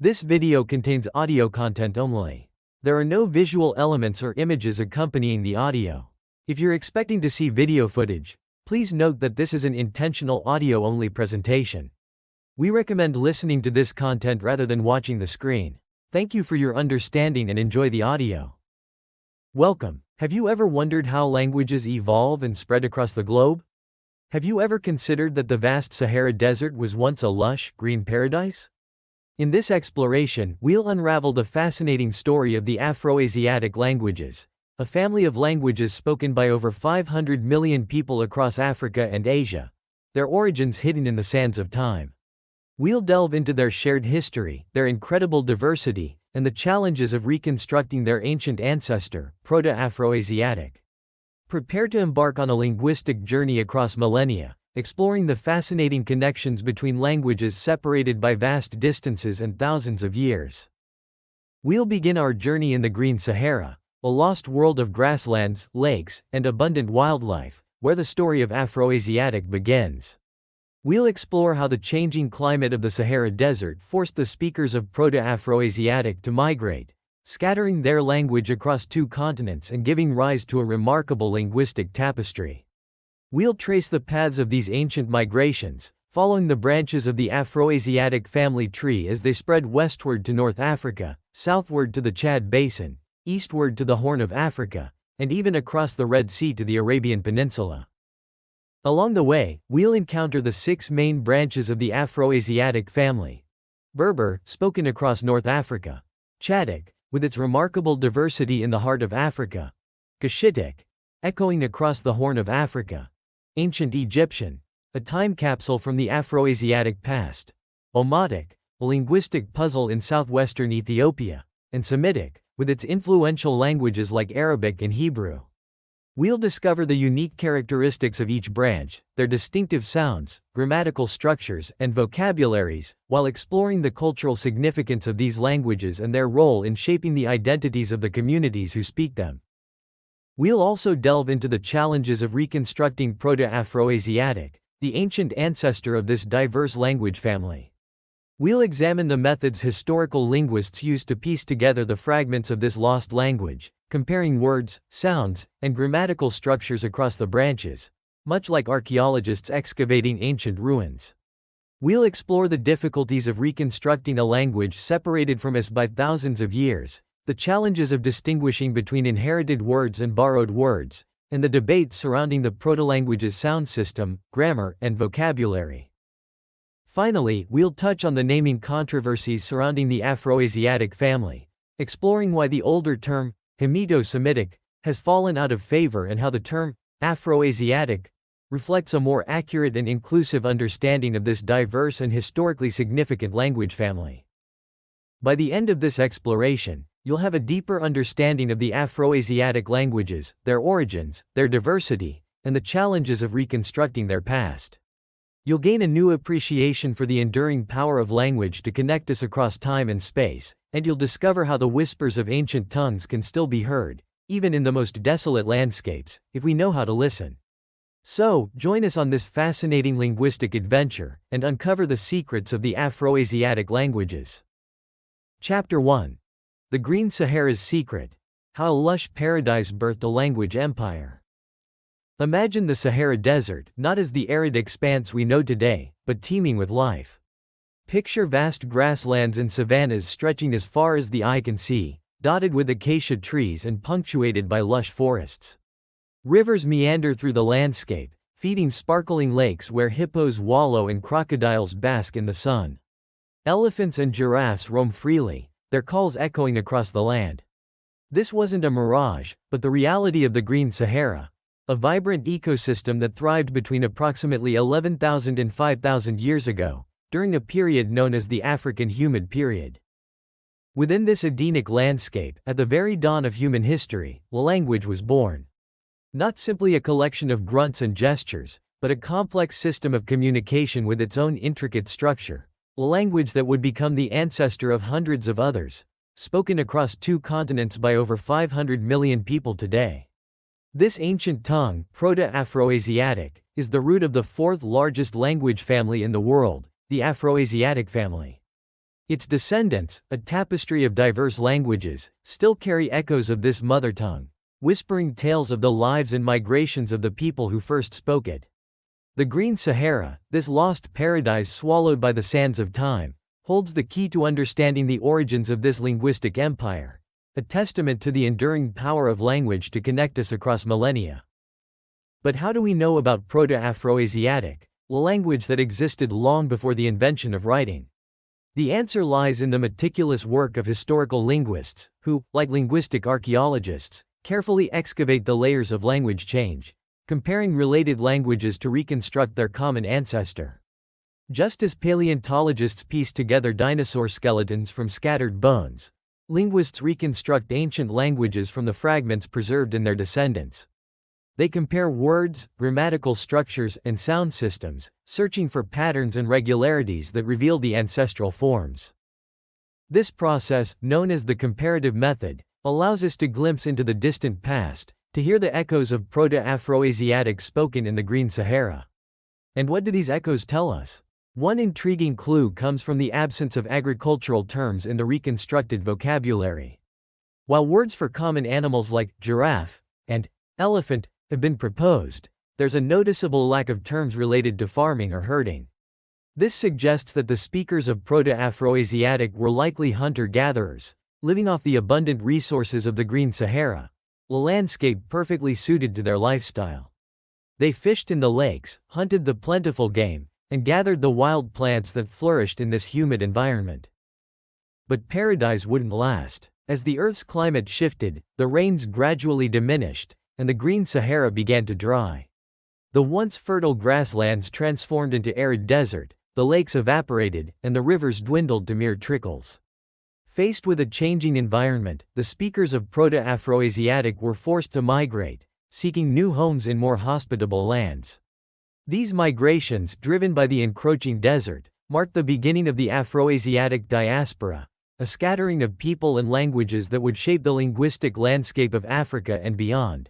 This video contains audio content only. There are no visual elements or images accompanying the audio. If you're expecting to see video footage, please note that this is an intentional audio-only presentation. We recommend listening to this content rather than watching the screen. Thank you for your understanding and enjoy the audio. Welcome. Have you ever wondered how languages evolve and spread across the globe? Have you ever considered that the vast Sahara Desert was once a lush, green paradise? In this exploration, we'll unravel the fascinating story of the Afroasiatic languages, a family of languages spoken by over 500 million people across Africa and Asia, their origins hidden in the sands of time. We'll delve into their shared history, their incredible diversity, and the challenges of reconstructing their ancient ancestor, Proto-Afroasiatic. Prepare to embark on a linguistic journey across millennia, exploring the fascinating connections between languages separated by vast distances and thousands of years. We'll begin our journey in the Green Sahara, a lost world of grasslands, lakes, and abundant wildlife, where the story of Afroasiatic begins. We'll explore how the changing climate of the Sahara Desert forced the speakers of Proto-Afroasiatic to migrate, scattering their language across two continents and giving rise to a remarkable linguistic tapestry. We'll trace the paths of these ancient migrations, following the branches of the Afroasiatic family tree as they spread westward to North Africa, southward to the Chad Basin, eastward to the Horn of Africa, and even across the Red Sea to the Arabian Peninsula. Along the way, we'll encounter the 6 main branches of the Afroasiatic family. Berber, spoken across North Africa. Chadic, with its remarkable diversity in the heart of Africa. Cushitic, echoing across the Horn of Africa. Ancient Egyptian, a time capsule from the Afroasiatic past. Omotic, a linguistic puzzle in southwestern Ethiopia. And Semitic, with its influential languages like Arabic and Hebrew. We'll discover the unique characteristics of each branch, their distinctive sounds, grammatical structures, and vocabularies, while exploring the cultural significance of these languages and their role in shaping the identities of the communities who speak them. We'll also delve into the challenges of reconstructing Proto-Afroasiatic, the ancient ancestor of this diverse language family. We'll examine the methods historical linguists used to piece together the fragments of this lost language, comparing words, sounds, and grammatical structures across the branches, much like archaeologists excavating ancient ruins. We'll explore the difficulties of reconstructing a language separated from us by thousands of years, the challenges of distinguishing between inherited words and borrowed words, and the debates surrounding the proto-language's sound system, grammar, and vocabulary. Finally, we'll touch on the naming controversies surrounding the Afroasiatic family, exploring why the older term, Hamido-Semitic, has fallen out of favor and how the term, Afroasiatic, reflects a more accurate and inclusive understanding of this diverse and historically significant language family. By the end of this exploration, you'll have a deeper understanding of the Afroasiatic languages, their origins, their diversity, and the challenges of reconstructing their past. You'll gain a new appreciation for the enduring power of language to connect us across time and space, and you'll discover how the whispers of ancient tongues can still be heard, even in the most desolate landscapes, if we know how to listen. So, join us on this fascinating linguistic adventure, and uncover the secrets of the Afroasiatic languages. Chapter 1. The Green Sahara's Secret. How a lush paradise birthed a language empire. Imagine the Sahara Desert, not as the arid expanse we know today, but teeming with life. Picture vast grasslands and savannas stretching as far as the eye can see, dotted with acacia trees and punctuated by lush forests. Rivers meander through the landscape, feeding sparkling lakes where hippos wallow and crocodiles bask in the sun. Elephants and giraffes roam freely, their calls echoing across the land. This wasn't a mirage, but the reality of the Green Sahara, a vibrant ecosystem that thrived between approximately 11,000 and 5,000 years ago, during a period known as the African Humid Period. Within this Edenic landscape, at the very dawn of human history, language was born. Not simply a collection of grunts and gestures, but a complex system of communication with its own intricate structure, a language that would become the ancestor of hundreds of others, spoken across 2 continents by over 500 million people today. This ancient tongue, Proto-Afroasiatic, is the root of the 4th largest language family in the world, the Afroasiatic family. Its descendants, a tapestry of diverse languages, still carry echoes of this mother tongue, whispering tales of the lives and migrations of the people who first spoke it. The Green Sahara, this lost paradise swallowed by the sands of time, holds the key to understanding the origins of this linguistic empire, a testament to the enduring power of language to connect us across millennia. But how do we know about Proto-Afroasiatic, a language that existed long before the invention of writing? The answer lies in the meticulous work of historical linguists, who, like linguistic archaeologists, carefully excavate the layers of language change, comparing related languages to reconstruct their common ancestor. Just as paleontologists piece together dinosaur skeletons from scattered bones, linguists reconstruct ancient languages from the fragments preserved in their descendants. They compare words, grammatical structures, and sound systems, searching for patterns and regularities that reveal the ancestral forms. This process, known as the comparative method, allows us to glimpse into the distant past, to hear the echoes of Proto-Afroasiatic spoken in the Green Sahara. And what do these echoes tell us? One intriguing clue comes from the absence of agricultural terms in the reconstructed vocabulary. While words for common animals like giraffe and elephant have been proposed, there's a noticeable lack of terms related to farming or herding. This suggests that the speakers of Proto-Afroasiatic were likely hunter-gatherers, living off the abundant resources of the Green Sahara, a landscape perfectly suited to their lifestyle. They fished in the lakes, hunted the plentiful game, and gathered the wild plants that flourished in this humid environment. But paradise wouldn't last. As the Earth's climate shifted, the rains gradually diminished, and the Green Sahara began to dry. The once fertile grasslands transformed into arid desert, the lakes evaporated, and the rivers dwindled to mere trickles. Faced with a changing environment, the speakers of Proto-Afroasiatic were forced to migrate, seeking new homes in more hospitable lands. These migrations, driven by the encroaching desert, marked the beginning of the Afroasiatic diaspora, a scattering of people and languages that would shape the linguistic landscape of Africa and beyond.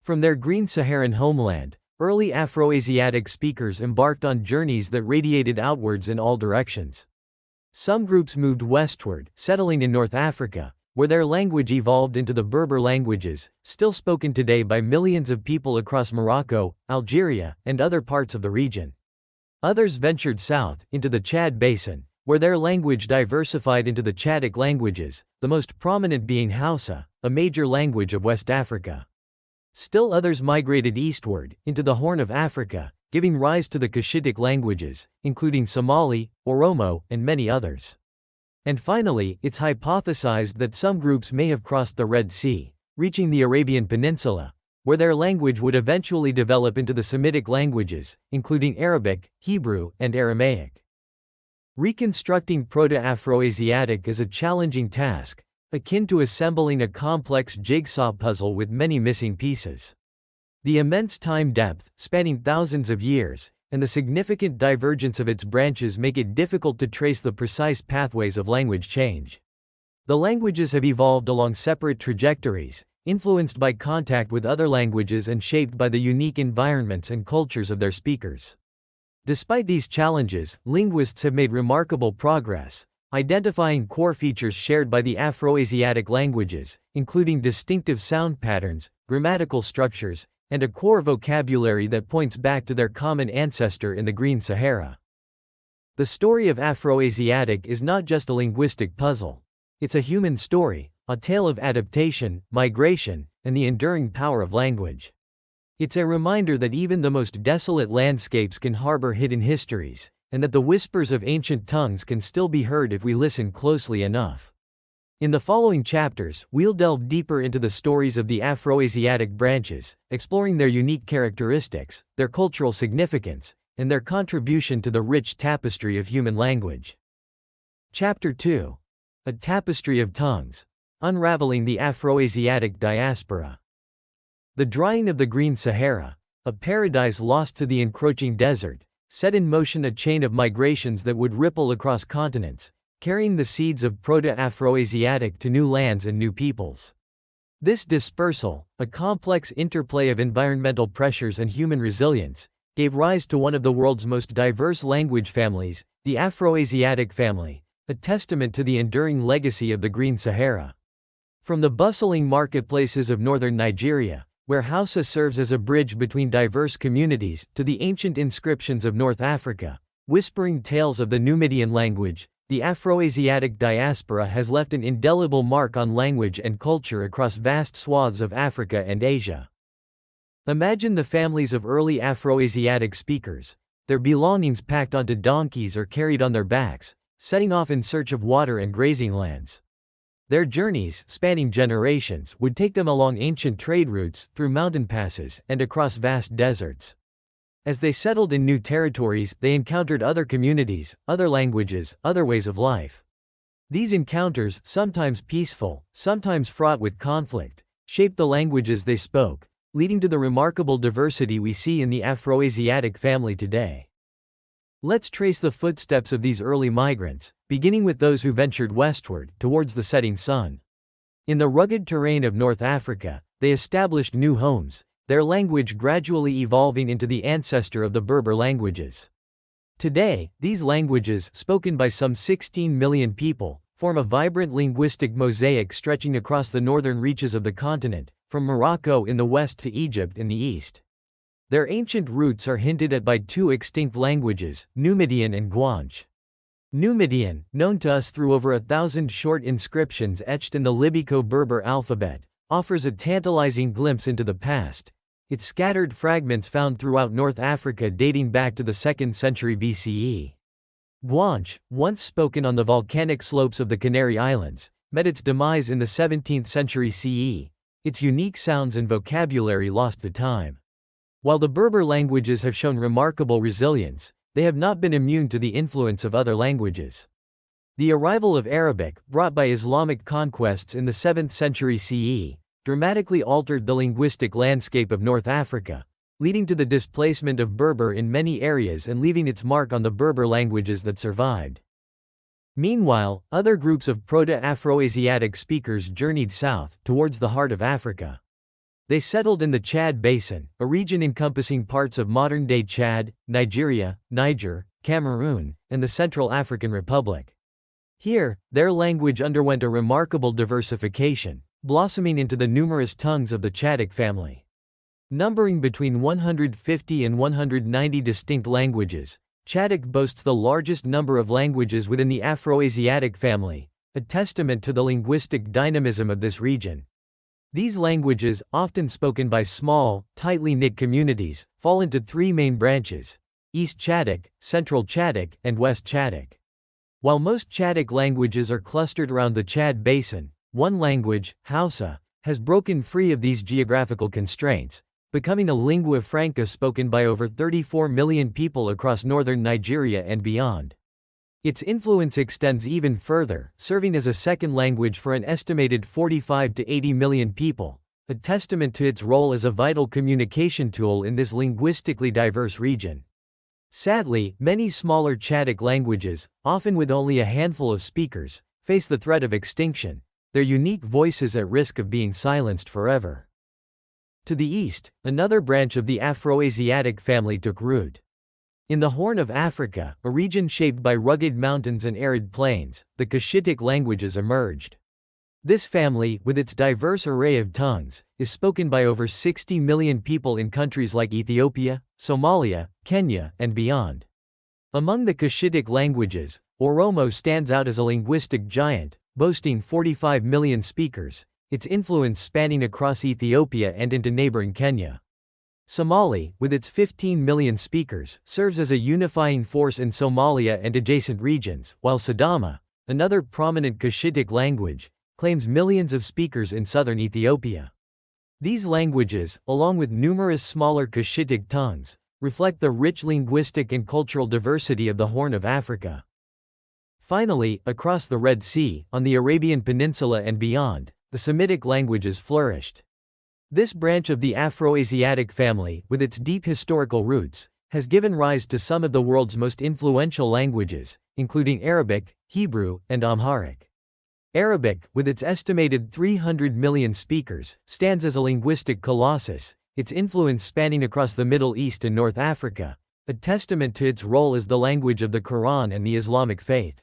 From their Green Saharan homeland, early Afroasiatic speakers embarked on journeys that radiated outwards in all directions. Some groups moved westward, settling in North Africa, where their language evolved into the Berber languages, still spoken today by millions of people across Morocco, Algeria, and other parts of the region. Others ventured south, into the Chad Basin, where their language diversified into the Chadic languages, the most prominent being Hausa, a major language of West Africa. Still others migrated eastward, into the Horn of Africa, giving rise to the Cushitic languages, including Somali, Oromo, and many others. And finally, it's hypothesized that some groups may have crossed the Red Sea, reaching the Arabian Peninsula, where their language would eventually develop into the Semitic languages, including Arabic, Hebrew, and Aramaic. Reconstructing Proto-Afroasiatic is a challenging task, akin to assembling a complex jigsaw puzzle with many missing pieces. The immense time depth, spanning thousands of years, and the significant divergence of its branches make it difficult to trace the precise pathways of language change. The languages have evolved along separate trajectories, influenced by contact with other languages and shaped by the unique environments and cultures of their speakers. Despite these challenges, linguists have made remarkable progress, identifying core features shared by the Afroasiatic languages, including distinctive sound patterns, grammatical structures, and a core vocabulary that points back to their common ancestor in the Green Sahara. The story of Afroasiatic is not just a linguistic puzzle. It's a human story, a tale of adaptation, migration, and the enduring power of language. It's a reminder that even the most desolate landscapes can harbor hidden histories, and that the whispers of ancient tongues can still be heard if we listen closely enough. In the following chapters, we'll delve deeper into the stories of the Afroasiatic branches, exploring their unique characteristics, their cultural significance, and their contribution to the rich tapestry of human language. Chapter 2. A Tapestry of Tongues. Unraveling the Afroasiatic Diaspora. The drying of the Green Sahara, a paradise lost to the encroaching desert, set in motion a chain of migrations that would ripple across continents, carrying the seeds of Proto-Afroasiatic to new lands and new peoples. This dispersal, a complex interplay of environmental pressures and human resilience, gave rise to one of the world's most diverse language families, the Afroasiatic family, a testament to the enduring legacy of the Green Sahara. From the bustling marketplaces of northern Nigeria, where Hausa serves as a bridge between diverse communities, to the ancient inscriptions of North Africa, whispering tales of the Numidian language, the Afroasiatic diaspora has left an indelible mark on language and culture across vast swaths of Africa and Asia. Imagine the families of early Afroasiatic speakers, their belongings packed onto donkeys or carried on their backs, setting off in search of water and grazing lands. Their journeys, spanning generations, would take them along ancient trade routes, through mountain passes, and across vast deserts. As they settled in new territories, they encountered other communities, other languages, other ways of life. These encounters, sometimes peaceful, sometimes fraught with conflict, shaped the languages they spoke, leading to the remarkable diversity we see in the Afroasiatic family today. Let's trace the footsteps of these early migrants, beginning with those who ventured westward, towards the setting sun. In the rugged terrain of North Africa, they established new homes, their language gradually evolving into the ancestor of the Berber languages. Today, these languages, spoken by some 16 million people, form a vibrant linguistic mosaic stretching across the northern reaches of the continent, from Morocco in the west to Egypt in the east. Their ancient roots are hinted at by two extinct languages, Numidian and Guanche. Numidian, known to us through over 1,000 short inscriptions etched in the Libyco-Berber alphabet, offers a tantalizing glimpse into the past, its scattered fragments found throughout North Africa dating back to the 2nd century BCE. Guanche, once spoken on the volcanic slopes of the Canary Islands, met its demise in the 17th century CE, its unique sounds and vocabulary lost to time. While the Berber languages have shown remarkable resilience, they have not been immune to the influence of other languages. The arrival of Arabic, brought by Islamic conquests in the 7th century CE, dramatically altered the linguistic landscape of North Africa, leading to the displacement of Berber in many areas and leaving its mark on the Berber languages that survived. Meanwhile, other groups of Proto-Afroasiatic speakers journeyed south, towards the heart of Africa. They settled in the Chad Basin, a region encompassing parts of modern-day Chad, Nigeria, Niger, Cameroon, and the Central African Republic. Here, their language underwent a remarkable diversification, blossoming into the numerous tongues of the Chadic family. Numbering between 150 and 190 distinct languages, Chadic boasts the largest number of languages within the Afroasiatic family, a testament to the linguistic dynamism of this region. These languages, often spoken by small, tightly knit communities, fall into three main branches: East Chadic, Central Chadic, and West Chadic. While most Chadic languages are clustered around the Chad Basin, one language, Hausa, has broken free of these geographical constraints, becoming a lingua franca spoken by over 34 million people across northern Nigeria and beyond. Its influence extends even further, serving as a second language for an estimated 45 to 80 million people, a testament to its role as a vital communication tool in this linguistically diverse region. Sadly, many smaller Chadic languages, often with only a handful of speakers, face the threat of extinction, their unique voices at risk of being silenced forever. To the east, another branch of the Afroasiatic family took root. In the Horn of Africa, a region shaped by rugged mountains and arid plains, the Cushitic languages emerged. This family, with its diverse array of tongues, is spoken by over 60 million people in countries like Ethiopia, Somalia, Kenya, and beyond. Among the Cushitic languages, Oromo stands out as a linguistic giant, boasting 45 million speakers, its influence spanning across Ethiopia and into neighboring Kenya. Somali, with its 15 million speakers, serves as a unifying force in Somalia and adjacent regions, while Sidama, another prominent Cushitic language, claims millions of speakers in southern Ethiopia. These languages, along with numerous smaller Cushitic tongues, reflect the rich linguistic and cultural diversity of the Horn of Africa. Finally, across the Red Sea, on the Arabian Peninsula and beyond, the Semitic languages flourished. This branch of the Afroasiatic family, with its deep historical roots, has given rise to some of the world's most influential languages, including Arabic, Hebrew, and Amharic. Arabic, with its estimated 300 million speakers, stands as a linguistic colossus, its influence spanning across the Middle East and North Africa, a testament to its role as the language of the Quran and the Islamic faith.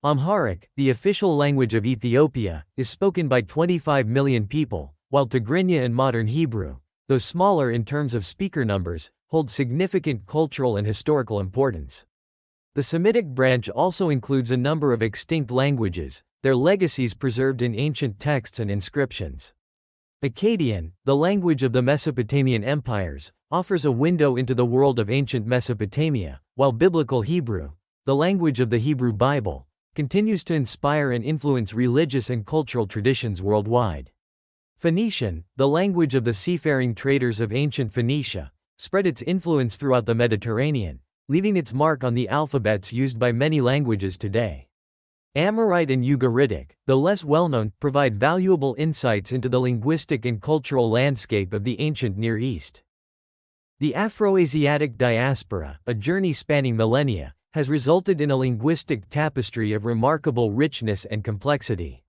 Amharic, the official language of Ethiopia, is spoken by 25 million people, while Tigrinya and modern Hebrew, though smaller in terms of speaker numbers, hold significant cultural and historical importance. The Semitic branch also includes a number of extinct languages, their legacies preserved in ancient texts and inscriptions. Akkadian, the language of the Mesopotamian empires, offers a window into the world of ancient Mesopotamia, while Biblical Hebrew, the language of the Hebrew Bible, continues to inspire and influence religious and cultural traditions worldwide. Phoenician, the language of the seafaring traders of ancient Phoenicia, spread its influence throughout the Mediterranean, leaving its mark on the alphabets used by many languages today. Amorite and Ugaritic, though less well-known, provide valuable insights into the linguistic and cultural landscape of the ancient Near East. The Afroasiatic diaspora, a journey spanning millennia, has resulted in a linguistic tapestry of remarkable richness and complexity.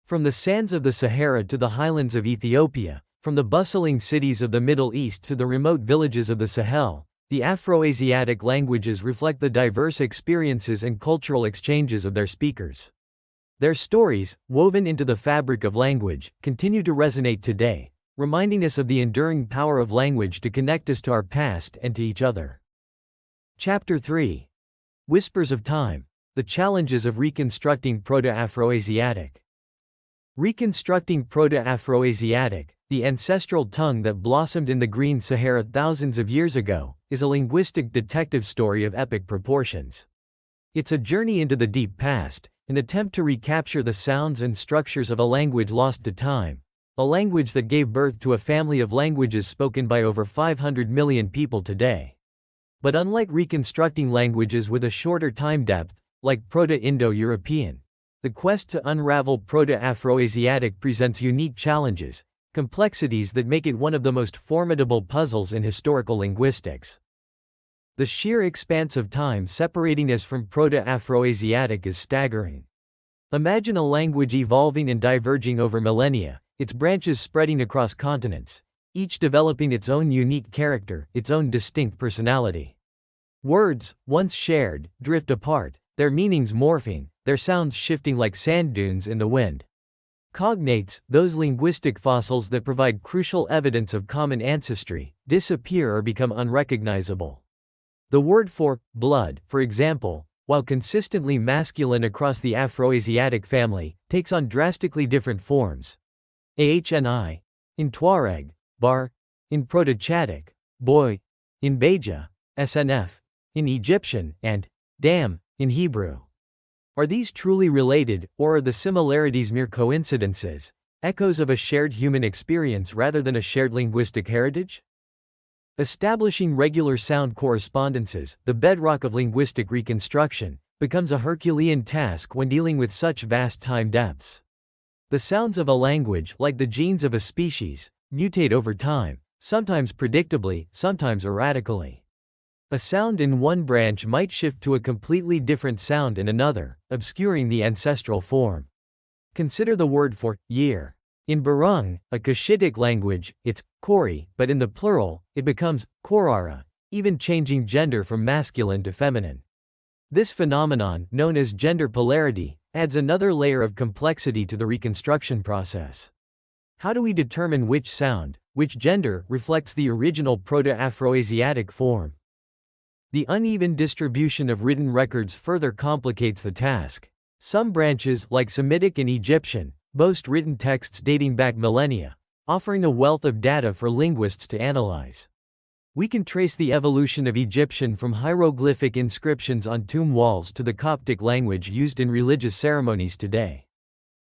From the sands of the Sahara to the highlands of Ethiopia, from the bustling cities of the Middle East to the remote villages of the Sahel, the Afroasiatic languages reflect the diverse experiences and cultural exchanges of their speakers. Their stories, woven into the fabric of language, continue to resonate today, reminding us of the enduring power of language to connect us to our past and to each other. Chapter 3. Whispers of Time: The Challenges of Reconstructing Proto-Afroasiatic. Reconstructing Proto-Afroasiatic, the ancestral tongue that blossomed in the Green Sahara thousands of years ago, is a linguistic detective story of epic proportions. It's a journey into the deep past, an attempt to recapture the sounds and structures of a language lost to time, a language that gave birth to a family of languages spoken by over 500 million people today. But unlike reconstructing languages with a shorter time depth, like Proto-Indo-European, the quest to unravel Proto-Afroasiatic presents unique challenges, complexities that make it one of the most formidable puzzles in historical linguistics. The sheer expanse of time separating us from Proto-Afroasiatic is staggering. Imagine a language evolving and diverging over millennia, its branches spreading across continents, each developing its own unique character, its own distinct personality. Words, once shared, drift apart, their meanings morphing, their sounds shifting like sand dunes in the wind. Cognates, those linguistic fossils that provide crucial evidence of common ancestry, disappear or become unrecognizable. The word for blood, for example, while consistently masculine across the Afroasiatic family, takes on drastically different forms. Ahni, in Tuareg, bar, in Proto-Chadic, boy, in Beja, snf, in Egyptian, and dam, in Hebrew. Are these truly related, or are the similarities mere coincidences, echoes of a shared human experience rather than a shared linguistic heritage? Establishing regular sound correspondences, the bedrock of linguistic reconstruction, becomes a Herculean task when dealing with such vast time depths. The sounds of a language, like the genes of a species, mutate over time, sometimes predictably, sometimes erratically. A sound in one branch might shift to a completely different sound in another, obscuring the ancestral form. Consider the word for year. In Barung, a Cushitic language, it's Kori, but in the plural, it becomes Korara, even changing gender from masculine to feminine. This phenomenon, known as gender polarity, adds another layer of complexity to the reconstruction process. How do we determine which sound, which gender, reflects the original Proto-Afroasiatic form? The uneven distribution of written records further complicates the task. Some branches, like Semitic and Egyptian, boast written texts dating back millennia, offering a wealth of data for linguists to analyze. We can trace the evolution of Egyptian from hieroglyphic inscriptions on tomb walls to the Coptic language used in religious ceremonies today.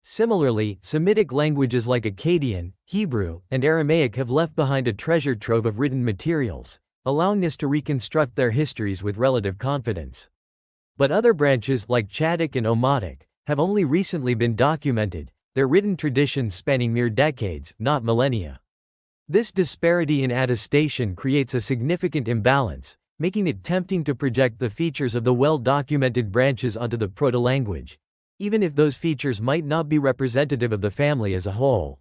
Similarly, Semitic languages like Akkadian, Hebrew, and Aramaic have left behind a treasure trove of written materials, allowing us to reconstruct their histories with relative confidence. But other branches, like Chadic and Omotic, have only recently been documented, their written traditions spanning mere decades, not millennia. This disparity in attestation creates a significant imbalance, making it tempting to project the features of the well-documented branches onto the proto-language, even if those features might not be representative of the family as a whole.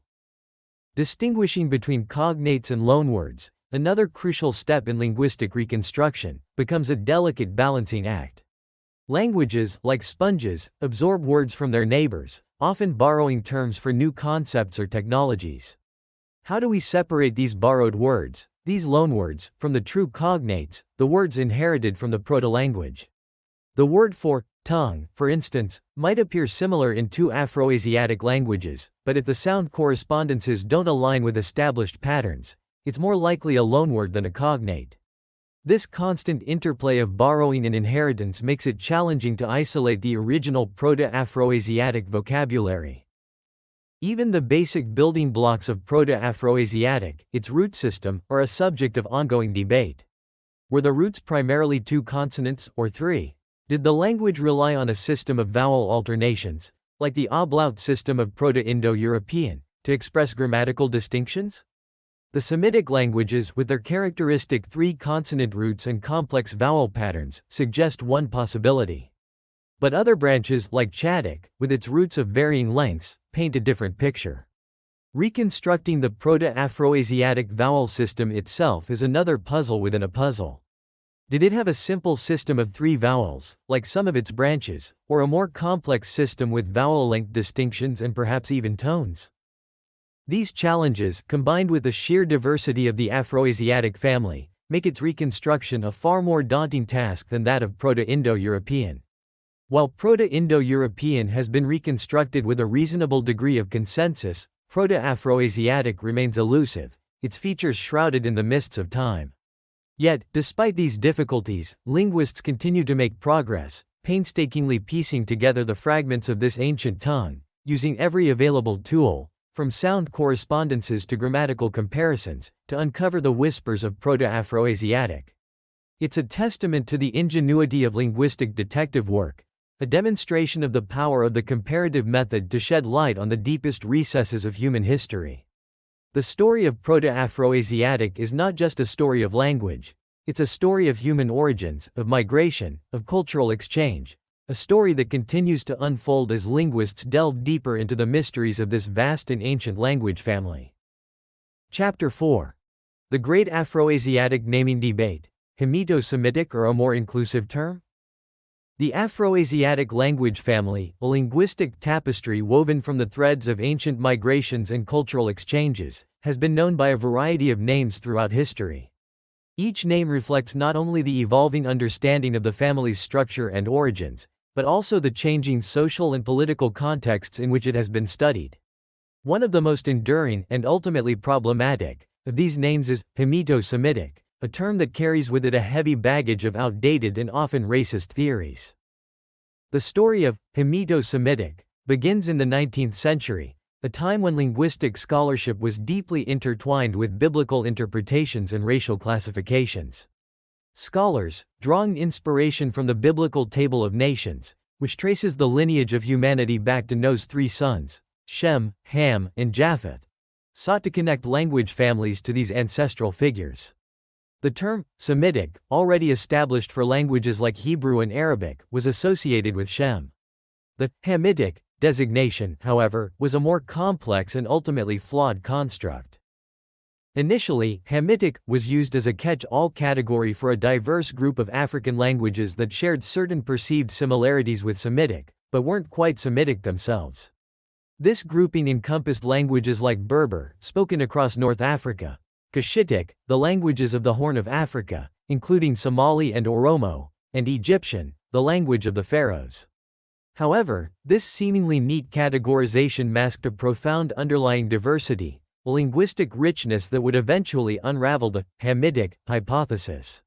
Distinguishing between cognates and loanwords, another crucial step in linguistic reconstruction, becomes a delicate balancing act. Languages, like sponges, absorb words from their neighbors, often borrowing terms for new concepts or technologies. How do we separate these borrowed words, these loanwords, from the true cognates, the words inherited from the proto-language? The word for tongue, for instance, might appear similar in two Afroasiatic languages, but if the sound correspondences don't align with established patterns, it's more likely a loanword than a cognate. This constant interplay of borrowing and inheritance makes it challenging to isolate the original Proto-Afroasiatic vocabulary. Even the basic building blocks of Proto-Afroasiatic, its root system, are a subject of ongoing debate. Were the roots primarily two consonants, or three? Did the language rely on a system of vowel alternations, like the ablaut system of Proto-Indo-European, to express grammatical distinctions? The Semitic languages, with their characteristic three-consonant roots and complex vowel patterns, suggest one possibility. But other branches, like Chadic, with its roots of varying lengths, paint a different picture. Reconstructing the Proto-Afroasiatic vowel system itself is another puzzle within a puzzle. Did it have a simple system of three vowels, like some of its branches, or a more complex system with vowel length distinctions and perhaps even tones? These challenges, combined with the sheer diversity of the Afroasiatic family, make its reconstruction a far more daunting task than that of Proto-Indo-European. While Proto-Indo-European has been reconstructed with a reasonable degree of consensus, Proto-Afroasiatic remains elusive, its features shrouded in the mists of time. Yet, despite these difficulties, linguists continue to make progress, painstakingly piecing together the fragments of this ancient tongue, using every available tool, from sound correspondences to grammatical comparisons, to uncover the whispers of Proto-Afroasiatic. It's a testament to the ingenuity of linguistic detective work, a demonstration of the power of the comparative method to shed light on the deepest recesses of human history. The story of Proto-Afroasiatic is not just a story of language, it's a story of human origins, of migration, of cultural exchange, a story that continues to unfold as linguists delve deeper into the mysteries of this vast and ancient language family. Chapter 4. The Great Afroasiatic Naming Debate. Hemito-Semitic or a more inclusive term? The Afroasiatic language family, a linguistic tapestry woven from the threads of ancient migrations and cultural exchanges, has been known by a variety of names throughout history. Each name reflects not only the evolving understanding of the family's structure and origins, but also the changing social and political contexts in which it has been studied. One of the most enduring and ultimately problematic of these names is Hemito-Semitic, a term that carries with it a heavy baggage of outdated and often racist theories. The story of Hemito-Semitic begins in the 19th century, a time when linguistic scholarship was deeply intertwined with biblical interpretations and racial classifications. Scholars, drawing inspiration from the biblical Table of Nations, which traces the lineage of humanity back to Noah's three sons, Shem, Ham, and Japheth, sought to connect language families to these ancestral figures. The term, Semitic, already established for languages like Hebrew and Arabic, was associated with Shem. The Hamitic designation, however, was a more complex and ultimately flawed construct. Initially, Hamitic was used as a catch-all category for a diverse group of African languages that shared certain perceived similarities with Semitic, but weren't quite Semitic themselves. This grouping encompassed languages like Berber, spoken across North Africa, Cushitic, the languages of the Horn of Africa, including Somali and Oromo, and Egyptian, the language of the pharaohs. However, this seemingly neat categorization masked a profound underlying diversity, a linguistic richness that would eventually unravel the Hamitic hypothesis.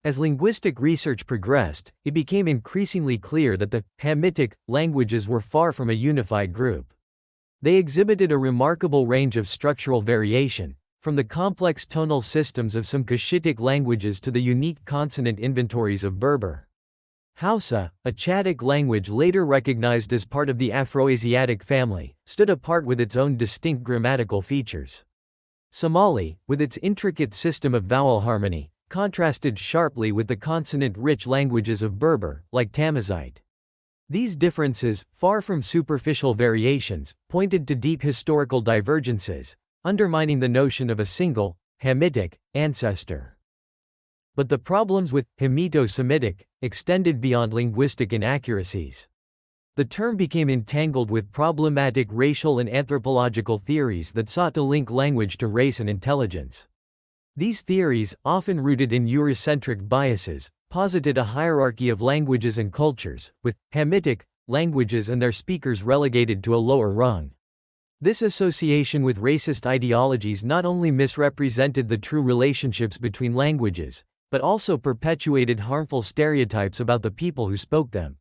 As linguistic research progressed, it became increasingly clear that the Hamitic languages were far from a unified group. They exhibited a remarkable range of structural variation, from the complex tonal systems of some Cushitic languages to the unique consonant inventories of Berber. Hausa, a Chadic language later recognized as part of the Afroasiatic family, stood apart with its own distinct grammatical features. Somali, with its intricate system of vowel harmony, contrasted sharply with the consonant-rich languages of Berber, like Tamazight. These differences, far from superficial variations, pointed to deep historical divergences, undermining the notion of a single, Hamitic, ancestor. But the problems with Hemito-Semitic extended beyond linguistic inaccuracies. The term became entangled with problematic racial and anthropological theories that sought to link language to race and intelligence. These theories, often rooted in Eurocentric biases, posited a hierarchy of languages and cultures, with Hamitic languages and their speakers relegated to a lower rung. This association with racist ideologies not only misrepresented the true relationships between languages, but also perpetuated harmful stereotypes about the people who spoke them.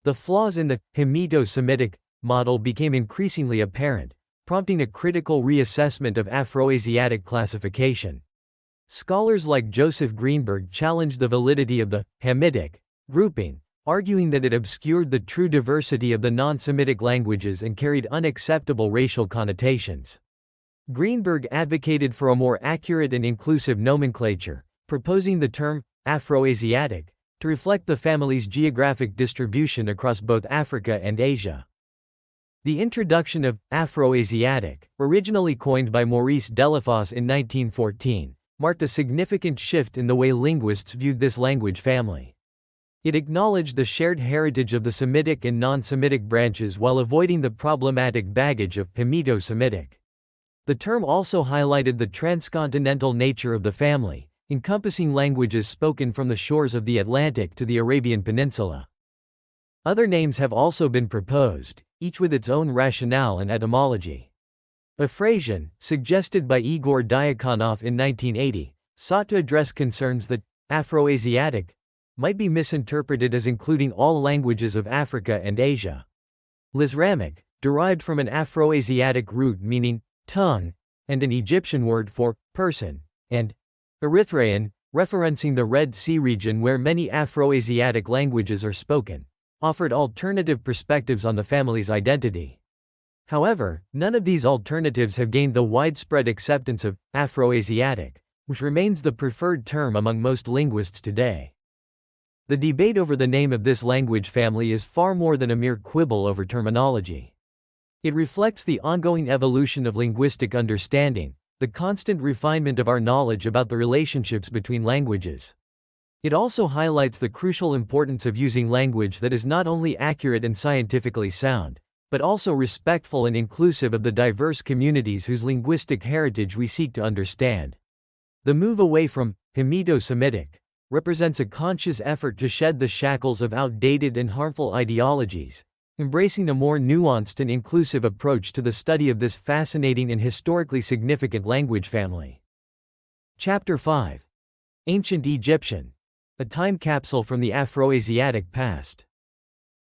The flaws in the Hamito-Semitic model became increasingly apparent, prompting a critical reassessment of Afroasiatic classification. Scholars like Joseph Greenberg challenged the validity of the Hamitic grouping, arguing that it obscured the true diversity of the non-Semitic languages and carried unacceptable racial connotations. Greenberg advocated for a more accurate and inclusive nomenclature, proposing the term Afroasiatic to reflect the family's geographic distribution across both Africa and Asia. The introduction of Afroasiatic, originally coined by Maurice Delafosse in 1914, marked a significant shift in the way linguists viewed this language family. It acknowledged the shared heritage of the Semitic and non-Semitic branches while avoiding the problematic baggage of Hamito-Semitic. The term also highlighted the transcontinental nature of the family, encompassing languages spoken from the shores of the Atlantic to the Arabian Peninsula. Other names have also been proposed, each with its own rationale and etymology. Afrasian, suggested by Igor Diakonov in 1980, sought to address concerns that Afroasiatic might be misinterpreted as including all languages of Africa and Asia. Lizramic, derived from an Afroasiatic root meaning tongue, and an Egyptian word for person, and Erythraean, referencing the Red Sea region where many Afroasiatic languages are spoken, offered alternative perspectives on the family's identity. However, none of these alternatives have gained the widespread acceptance of Afroasiatic, which remains the preferred term among most linguists today. The debate over the name of this language family is far more than a mere quibble over terminology. It reflects the ongoing evolution of linguistic understanding, the constant refinement of our knowledge about the relationships between languages. It also highlights the crucial importance of using language that is not only accurate and scientifically sound, but also respectful and inclusive of the diverse communities whose linguistic heritage we seek to understand. The move away from Hamito-Semitic represents a conscious effort to shed the shackles of outdated and harmful ideologies, embracing a more nuanced and inclusive approach to the study of this fascinating and historically significant language family. Chapter 5. Ancient Egyptian. A time capsule from the Afroasiatic past.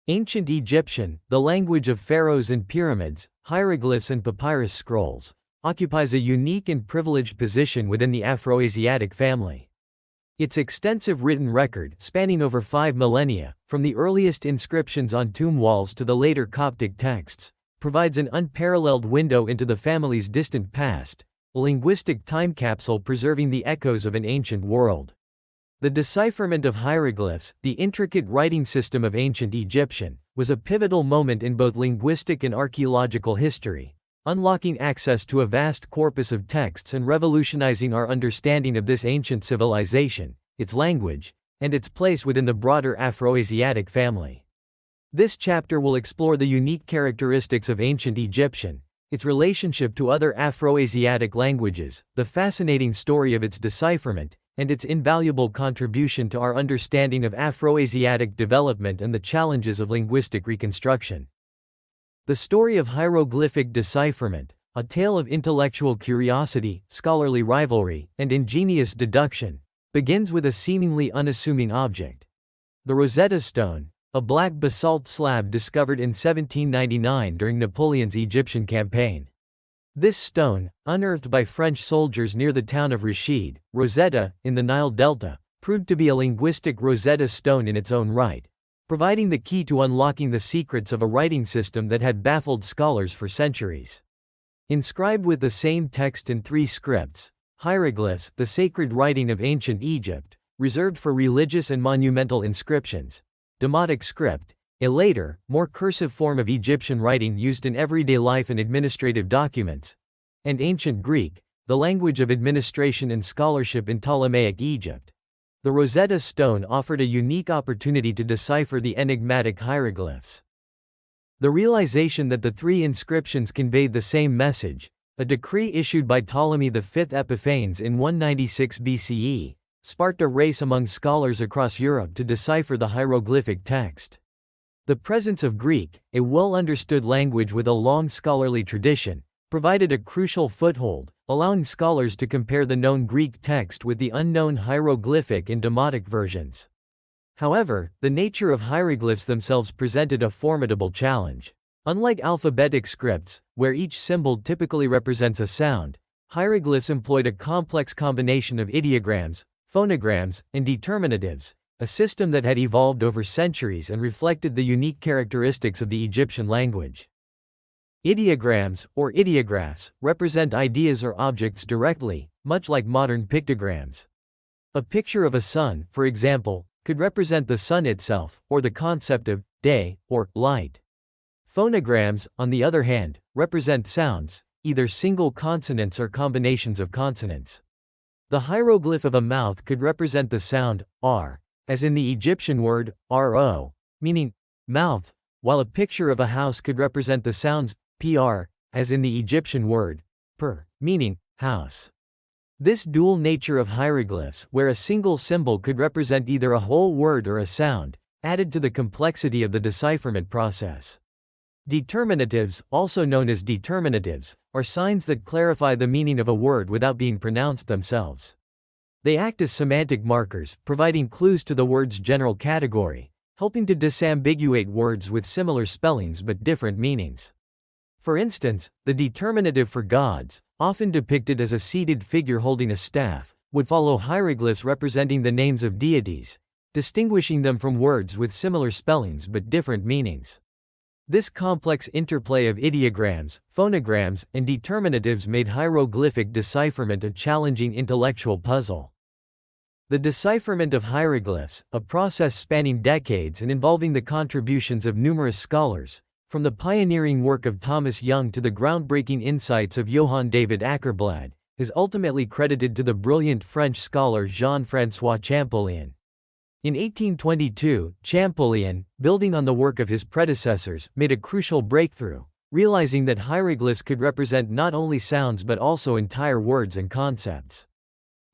Ancient Egyptian, the language of pharaohs and pyramids, hieroglyphs and papyrus scrolls, occupies a unique and privileged position within the Afroasiatic family. Its extensive written record, spanning over 5 millennia, from the earliest inscriptions on tomb walls to the later Coptic texts, provides an unparalleled window into the family's distant past, a linguistic time capsule preserving the echoes of an ancient world. The decipherment of hieroglyphs, the intricate writing system of ancient Egyptian, was a pivotal moment in both linguistic and archaeological history, unlocking access to a vast corpus of texts and revolutionizing our understanding of this ancient civilization, its language, and its place within the broader Afroasiatic family. This chapter will explore the unique characteristics of ancient Egyptian, its relationship to other Afroasiatic languages, the fascinating story of its decipherment, and its invaluable contribution to our understanding of Afroasiatic development and the challenges of linguistic reconstruction. The story of hieroglyphic decipherment, a tale of intellectual curiosity, scholarly rivalry, and ingenious deduction, begins with a seemingly unassuming object. The Rosetta Stone, a black basalt slab discovered in 1799 during Napoleon's Egyptian campaign. This stone, unearthed by French soldiers near the town of Rashid, Rosetta, in the Nile Delta, proved to be a linguistic Rosetta Stone in its own right, providing the key to unlocking the secrets of a writing system that had baffled scholars for centuries. Inscribed with the same text in 3 scripts, hieroglyphs, the sacred writing of ancient Egypt, reserved for religious and monumental inscriptions, Demotic script, a later, more cursive form of Egyptian writing used in everyday life and administrative documents, and Ancient Greek, the language of administration and scholarship in Ptolemaic Egypt. The Rosetta Stone offered a unique opportunity to decipher the enigmatic hieroglyphs. The realization that the three inscriptions conveyed the same message, a decree issued by Ptolemy V Epiphanes in 196 BCE, sparked a race among scholars across Europe to decipher the hieroglyphic text. The presence of Greek, a well-understood language with a long scholarly tradition, provided a crucial foothold, allowing scholars to compare the known Greek text with the unknown hieroglyphic and demotic versions. However, the nature of hieroglyphs themselves presented a formidable challenge. Unlike alphabetic scripts, where each symbol typically represents a sound, hieroglyphs employed a complex combination of ideograms, phonograms, and determinatives, a system that had evolved over centuries and reflected the unique characteristics of the Egyptian language. Ideograms, or ideographs, represent ideas or objects directly, much like modern pictograms. A picture of a sun, for example, could represent the sun itself, or the concept of day or light. Phonograms, on the other hand, represent sounds, either single consonants or combinations of consonants. The hieroglyph of a mouth could represent the sound r, as in the Egyptian word ro, meaning mouth, while a picture of a house could represent the sounds pr, as in the Egyptian word per, meaning house. This dual nature of hieroglyphs, where a single symbol could represent either a whole word or a sound, added to the complexity of the decipherment process. Determinatives, also known as determinatives, are signs that clarify the meaning of a word without being pronounced themselves. They act as semantic markers, providing clues to the word's general category, helping to disambiguate words with similar spellings but different meanings. For instance, the determinative for gods, often depicted as a seated figure holding a staff, would follow hieroglyphs representing the names of deities, distinguishing them from words with similar spellings but different meanings. This complex interplay of ideograms, phonograms, and determinatives made hieroglyphic decipherment a challenging intellectual puzzle. The decipherment of hieroglyphs, a process spanning decades and involving the contributions of numerous scholars, from the pioneering work of Thomas Young to the groundbreaking insights of Johann David Ackerblad, is ultimately credited to the brilliant French scholar Jean-François Champollion. In 1822, Champollion, building on the work of his predecessors, made a crucial breakthrough, realizing that hieroglyphs could represent not only sounds but also entire words and concepts.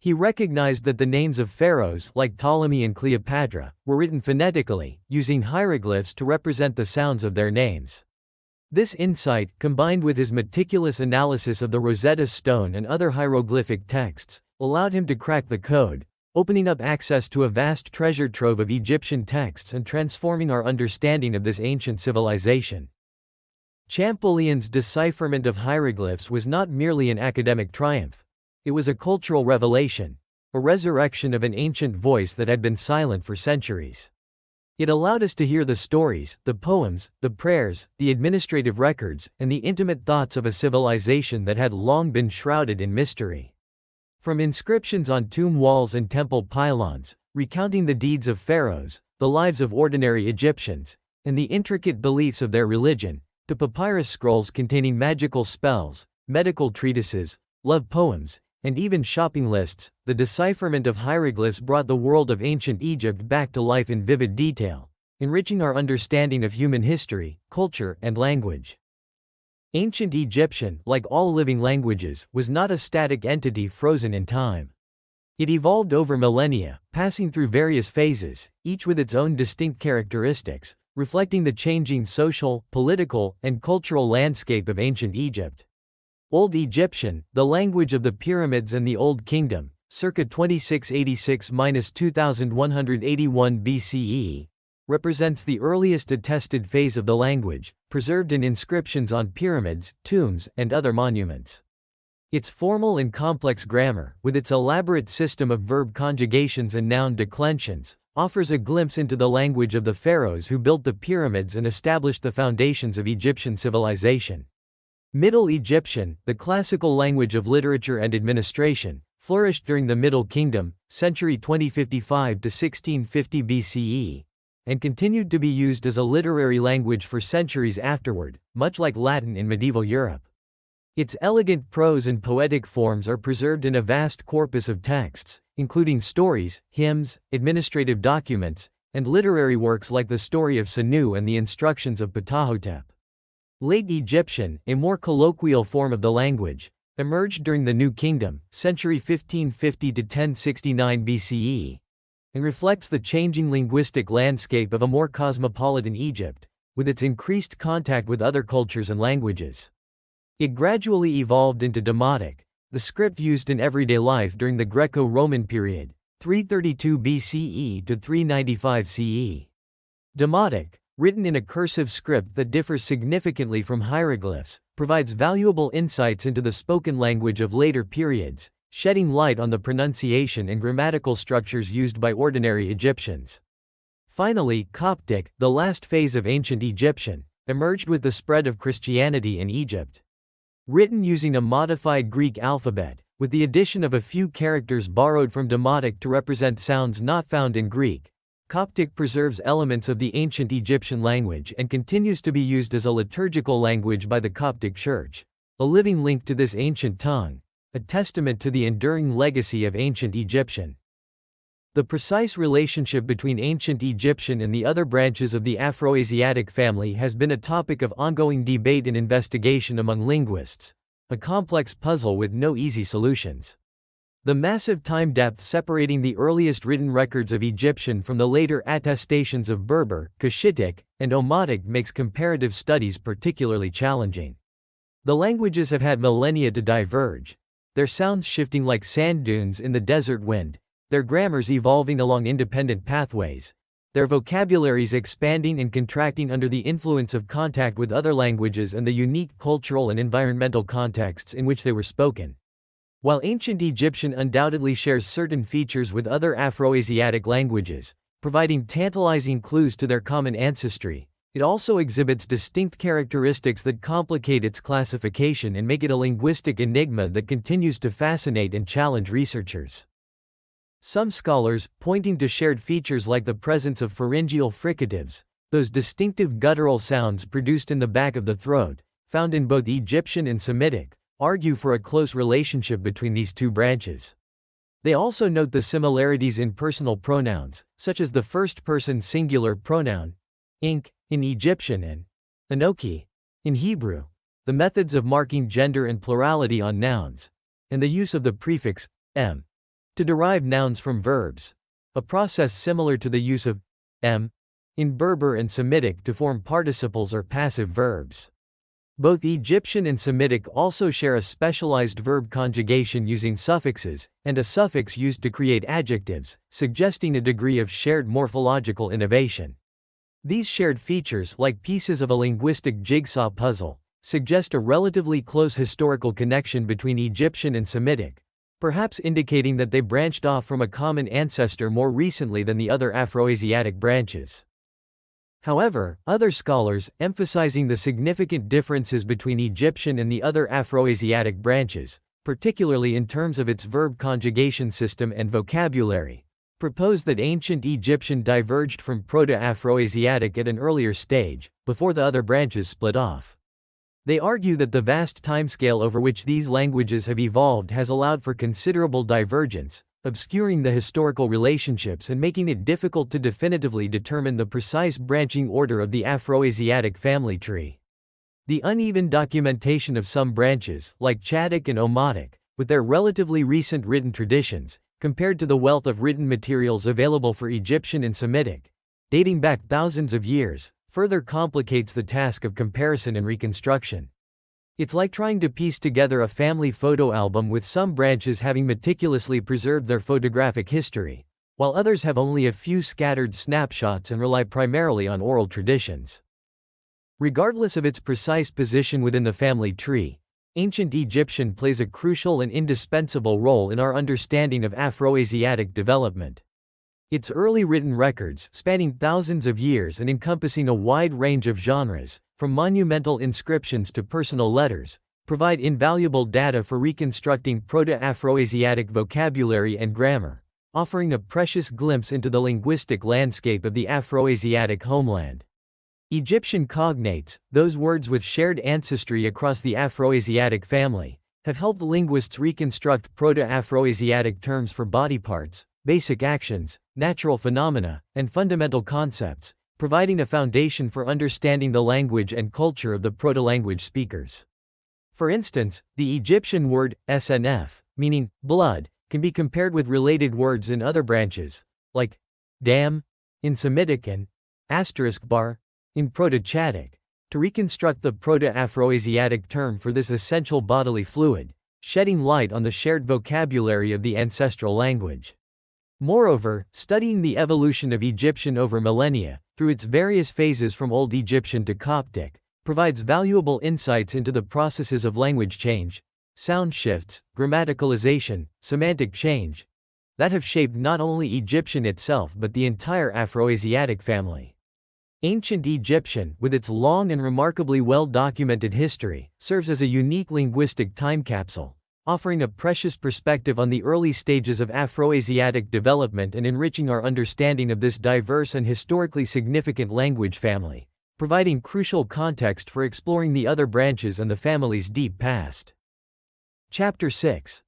He recognized that the names of pharaohs, like Ptolemy and Cleopatra, were written phonetically, using hieroglyphs to represent the sounds of their names. This insight, combined with his meticulous analysis of the Rosetta Stone and other hieroglyphic texts, allowed him to crack the code, opening up access to a vast treasure trove of Egyptian texts and transforming our understanding of this ancient civilization. Champollion's decipherment of hieroglyphs was not merely an academic triumph. It was a cultural revelation, a resurrection of an ancient voice that had been silent for centuries. It allowed us to hear the stories, the poems, the prayers, the administrative records, and the intimate thoughts of a civilization that had long been shrouded in mystery. From inscriptions on tomb walls and temple pylons, recounting the deeds of pharaohs, the lives of ordinary Egyptians, and the intricate beliefs of their religion, to papyrus scrolls containing magical spells, medical treatises, love poems, and even shopping lists, the decipherment of hieroglyphs brought the world of ancient Egypt back to life in vivid detail, enriching our understanding of human history, culture, and language. Ancient Egyptian, like all living languages, was not a static entity frozen in time. It evolved over millennia, passing through various phases, each with its own distinct characteristics, reflecting the changing social, political, and cultural landscape of ancient Egypt. Old Egyptian, the language of the pyramids and the Old Kingdom, circa 2686–2181 BCE, represents the earliest attested phase of the language, preserved in inscriptions on pyramids, tombs, and other monuments. Its formal and complex grammar, with its elaborate system of verb conjugations and noun declensions, offers a glimpse into the language of the pharaohs who built the pyramids and established the foundations of Egyptian civilization. Middle Egyptian, the classical language of literature and administration, flourished during the Middle Kingdom, century 2055 to 1650 BCE, and continued to be used as a literary language for centuries afterward, much like Latin in medieval Europe. Its elegant prose and poetic forms are preserved in a vast corpus of texts, including stories, hymns, administrative documents, and literary works like the story of Sanu and the instructions of Ptahhotep. Late Egyptian, a more colloquial form of the language, emerged during the New Kingdom, century 1550 to 1069 BCE, and reflects the changing linguistic landscape of a more cosmopolitan Egypt, with its increased contact with other cultures and languages. It gradually evolved into Demotic, the script used in everyday life during the Greco-Roman period, 332 BCE to 395 CE. Demotic, written in a cursive script that differs significantly from hieroglyphs, provides valuable insights into the spoken language of later periods, shedding light on the pronunciation and grammatical structures used by ordinary Egyptians. Finally, Coptic, the last phase of ancient Egyptian, emerged with the spread of Christianity in Egypt. Written using a modified Greek alphabet, with the addition of a few characters borrowed from Demotic to represent sounds not found in Greek, Coptic preserves elements of the ancient Egyptian language and continues to be used as a liturgical language by the Coptic Church, a living link to this ancient tongue, a testament to the enduring legacy of ancient Egyptian. The precise relationship between ancient Egyptian and the other branches of the Afroasiatic family has been a topic of ongoing debate and investigation among linguists, a complex puzzle with no easy solutions. The massive time depth separating the earliest written records of Egyptian from the later attestations of Berber, Cushitic, and Omotic makes comparative studies particularly challenging. The languages have had millennia to diverge, their sounds shifting like sand dunes in the desert wind, their grammars evolving along independent pathways, their vocabularies expanding and contracting under the influence of contact with other languages and the unique cultural and environmental contexts in which they were spoken. While ancient Egyptian undoubtedly shares certain features with other Afroasiatic languages, providing tantalizing clues to their common ancestry, it also exhibits distinct characteristics that complicate its classification and make it a linguistic enigma that continues to fascinate and challenge researchers. Some scholars, pointing to shared features like the presence of pharyngeal fricatives, those distinctive guttural sounds produced in the back of the throat, found in both Egyptian and Semitic, argue for a close relationship between these two branches. They also note the similarities in personal pronouns, such as the first-person singular pronoun, ink, in Egyptian and anoki, in Hebrew, the methods of marking gender and plurality on nouns, and the use of the prefix m to derive nouns from verbs, a process similar to the use of m in Berber and Semitic to form participles or passive verbs. Both Egyptian and Semitic also share a specialized verb conjugation using suffixes, and a suffix used to create adjectives, suggesting a degree of shared morphological innovation. These shared features, like pieces of a linguistic jigsaw puzzle, suggest a relatively close historical connection between Egyptian and Semitic, perhaps indicating that they branched off from a common ancestor more recently than the other Afroasiatic branches. However, other scholars, emphasizing the significant differences between Egyptian and the other Afroasiatic branches, particularly in terms of its verb conjugation system and vocabulary, propose that ancient Egyptian diverged from Proto-Afroasiatic at an earlier stage, before the other branches split off. They argue that the vast timescale over which these languages have evolved has allowed for considerable divergence, obscuring the historical relationships and making it difficult to definitively determine the precise branching order of the Afroasiatic family tree. The uneven documentation of some branches, like Chadic and Omotic, with their relatively recent written traditions, compared to the wealth of written materials available for Egyptian and Semitic, dating back thousands of years, further complicates the task of comparison and reconstruction. It's like trying to piece together a family photo album with some branches having meticulously preserved their photographic history, while others have only a few scattered snapshots and rely primarily on oral traditions. Regardless of its precise position within the family tree, ancient Egyptian plays a crucial and indispensable role in our understanding of Afroasiatic development. Its early written records, spanning thousands of years and encompassing a wide range of genres, from monumental inscriptions to personal letters, provide invaluable data for reconstructing Proto-Afroasiatic vocabulary and grammar, offering a precious glimpse into the linguistic landscape of the Afroasiatic homeland. Egyptian cognates, those words with shared ancestry across the Afroasiatic family, have helped linguists reconstruct Proto-Afroasiatic terms for body parts, basic actions, natural phenomena, and fundamental concepts, providing a foundation for understanding the language and culture of the proto-language speakers. For instance, the Egyptian word snf, meaning blood, can be compared with related words in other branches, like dam in Semitic and *bar in Proto-Chadic, to reconstruct the Proto-Afroasiatic term for this essential bodily fluid, shedding light on the shared vocabulary of the ancestral language. Moreover, studying the evolution of Egyptian over millennia, through its various phases from Old Egyptian to Coptic, provides valuable insights into the processes of language change, sound shifts, grammaticalization, semantic change, that have shaped not only Egyptian itself but the entire Afroasiatic family. Ancient Egyptian, with its long and remarkably well-documented history, serves as a unique linguistic time capsule, offering a precious perspective on the early stages of Afroasiatic development and enriching our understanding of this diverse and historically significant language family, providing crucial context for exploring the other branches and the family's deep past. Chapter 6.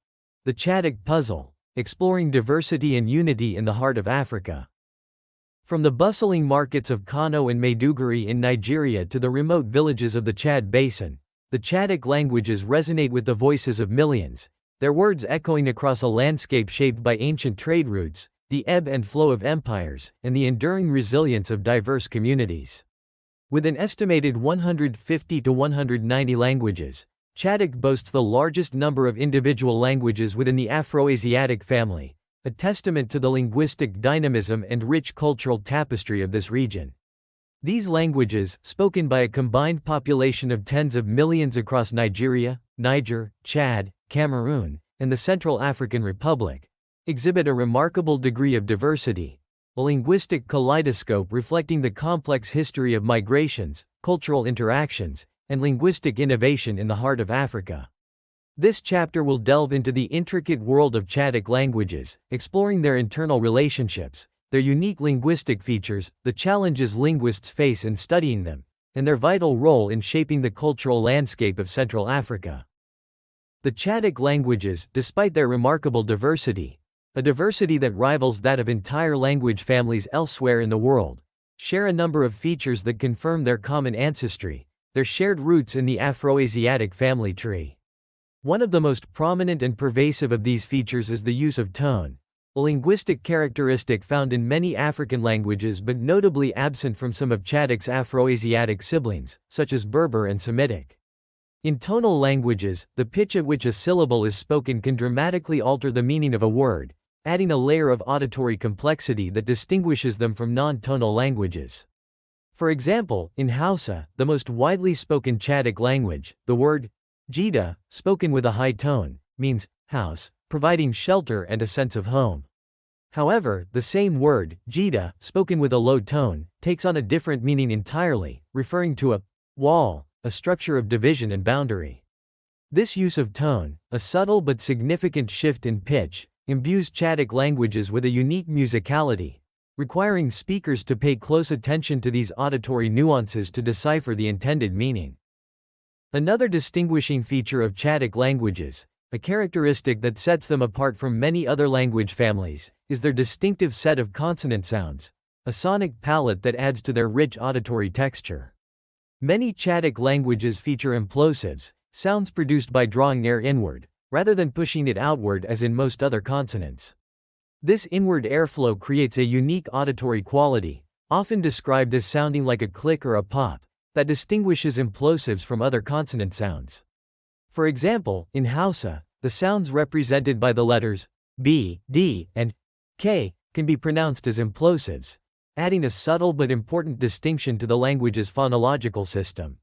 The Chadic Puzzle, Exploring Diversity and Unity in the Heart of Africa. From the bustling markets of Kano and Maiduguri in Nigeria to the remote villages of the Chad Basin, the Chadic languages resonate with the voices of millions, their words echoing across a landscape shaped by ancient trade routes, the ebb and flow of empires, and the enduring resilience of diverse communities. With an estimated 150 to 190 languages, Chadic boasts the largest number of individual languages within the Afroasiatic family, a testament to the linguistic dynamism and rich cultural tapestry of this region. These languages, spoken by a combined population of tens of millions across Nigeria, Niger, Chad, Cameroon, and the Central African Republic, exhibit a remarkable degree of diversity, a linguistic kaleidoscope reflecting the complex history of migrations, cultural interactions, and linguistic innovation in the heart of Africa. This chapter will delve into the intricate world of Chadic languages, exploring their internal relationships, their unique linguistic features, the challenges linguists face in studying them, and their vital role in shaping the cultural landscape of Central Africa. The Chadic languages, despite their remarkable diversity, a diversity that rivals that of entire language families elsewhere in the world, share a number of features that confirm their common ancestry, their shared roots in the Afroasiatic family tree. One of the most prominent and pervasive of these features is the use of tone, a linguistic characteristic found in many African languages but notably absent from some of Chadic's Afroasiatic siblings, such as Berber and Semitic. In tonal languages, the pitch at which a syllable is spoken can dramatically alter the meaning of a word, adding a layer of auditory complexity that distinguishes them from non-tonal languages. For example, in Hausa, the most widely spoken Chadic language, the word Jida, spoken with a high tone, means house, providing shelter and a sense of home. However, the same word, Jida, spoken with a low tone, takes on a different meaning entirely, referring to a wall, a structure of division and boundary. This use of tone, a subtle but significant shift in pitch, imbues Chadic languages with a unique musicality, requiring speakers to pay close attention to these auditory nuances to decipher the intended meaning. Another distinguishing feature of Chadic languages, a characteristic that sets them apart from many other language families, is their distinctive set of consonant sounds, a sonic palette that adds to their rich auditory texture. Many Chadic languages feature implosives, sounds produced by drawing air inward, rather than pushing it outward as in most other consonants. This inward airflow creates a unique auditory quality, often described as sounding like a click or a pop, that distinguishes implosives from other consonant sounds. For example, in Hausa, the sounds represented by the letters B, D, and K can be pronounced as implosives, adding a subtle but important distinction to the language's phonological system.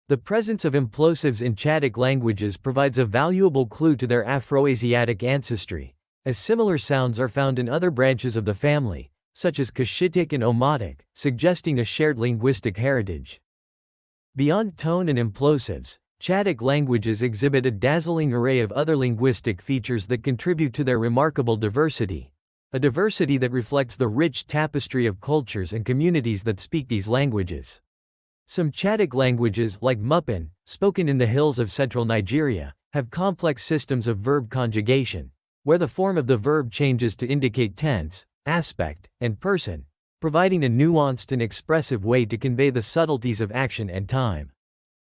The presence of implosives in Chadic languages provides a valuable clue to their Afroasiatic ancestry, as similar sounds are found in other branches of the family, such as Cushitic and Omotic, suggesting a shared linguistic heritage. Beyond tone and implosives, Chadic languages exhibit a dazzling array of other linguistic features that contribute to their remarkable diversity, a diversity that reflects the rich tapestry of cultures and communities that speak these languages. Some Chadic languages, like Mupin, spoken in the hills of central Nigeria, have complex systems of verb conjugation, where the form of the verb changes to indicate tense, aspect, and person, providing a nuanced and expressive way to convey the subtleties of action and time.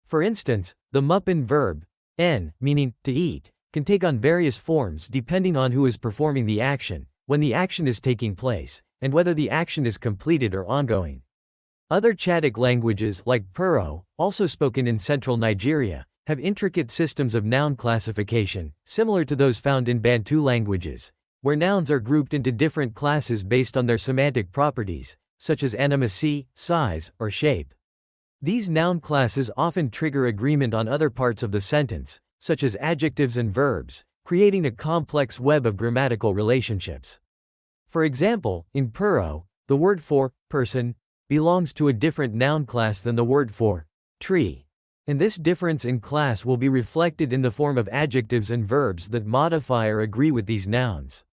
For instance, the muppen verb, n, meaning to eat, can take on various forms depending on who is performing the action, when the action is taking place, and whether the action is completed or ongoing. Other Chadic languages, like Puro, also spoken in central Nigeria, have intricate systems of noun classification, similar to those found in Bantu languages, where nouns are grouped into different classes based on their semantic properties, such as animacy, size, or shape. These noun classes often trigger agreement on other parts of the sentence, such as adjectives and verbs, creating a complex web of grammatical relationships. For example, in Puro, the word for person belongs to a different noun class than the word for tree, and this difference in class will be reflected in the form of adjectives and verbs that modify or agree with these nouns.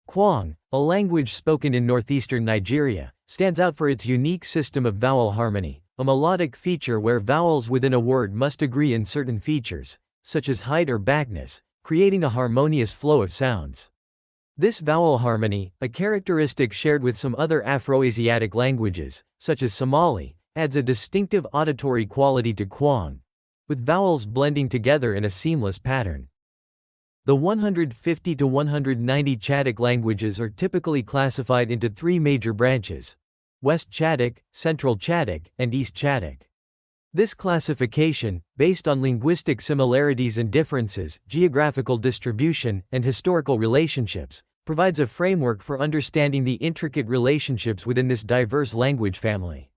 Kwang, a language spoken in northeastern Nigeria, stands out for its unique system of vowel harmony, a melodic feature where vowels within a word must agree in certain features, such as height or backness, creating a harmonious flow of sounds. This vowel harmony, a characteristic shared with some other Afroasiatic languages, such as Somali, adds a distinctive auditory quality to Kwang, with vowels blending together in a seamless pattern. The 150 to 190 Chadic languages are typically classified into three major branches: West Chadic, Central Chadic, and East Chadic. This classification, based on linguistic similarities and differences, geographical distribution, and historical relationships, provides a framework for understanding the intricate relationships within this diverse language family.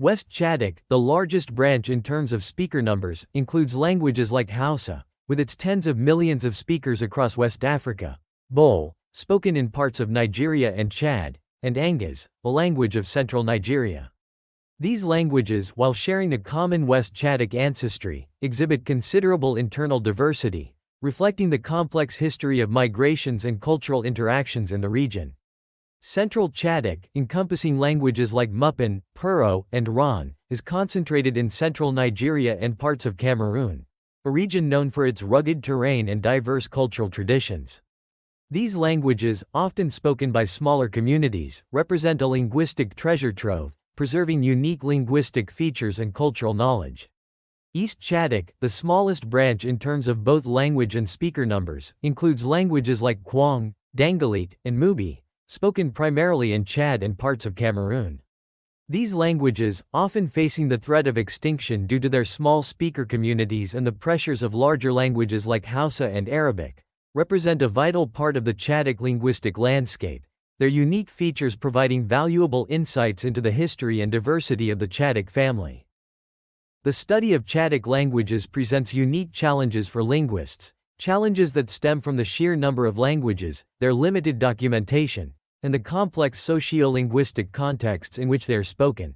West Chadic, the largest branch in terms of speaker numbers, includes languages like Hausa, with its tens of millions of speakers across West Africa, Bole, spoken in parts of Nigeria and Chad, and Angas, a language of central Nigeria. These languages, while sharing a common West Chadic ancestry, exhibit considerable internal diversity, reflecting the complex history of migrations and cultural interactions in the region. Central Chadic, encompassing languages like Muppen, Puro, and Ron, is concentrated in central Nigeria and parts of Cameroon, a region known for its rugged terrain and diverse cultural traditions. These languages, often spoken by smaller communities, represent a linguistic treasure trove, preserving unique linguistic features and cultural knowledge. East Chadic, the smallest branch in terms of both language and speaker numbers, includes languages like Kwang, Dangalit, and Mubi, spoken primarily in Chad and parts of Cameroon. These languages, often facing the threat of extinction due to their small speaker communities and the pressures of larger languages like Hausa and Arabic, represent a vital part of the Chadic linguistic landscape, their unique features providing valuable insights into the history and diversity of the Chadic family. The study of Chadic languages presents unique challenges for linguists, challenges that stem from the sheer number of languages, their limited documentation, and the complex socio-linguistic contexts in which they are spoken.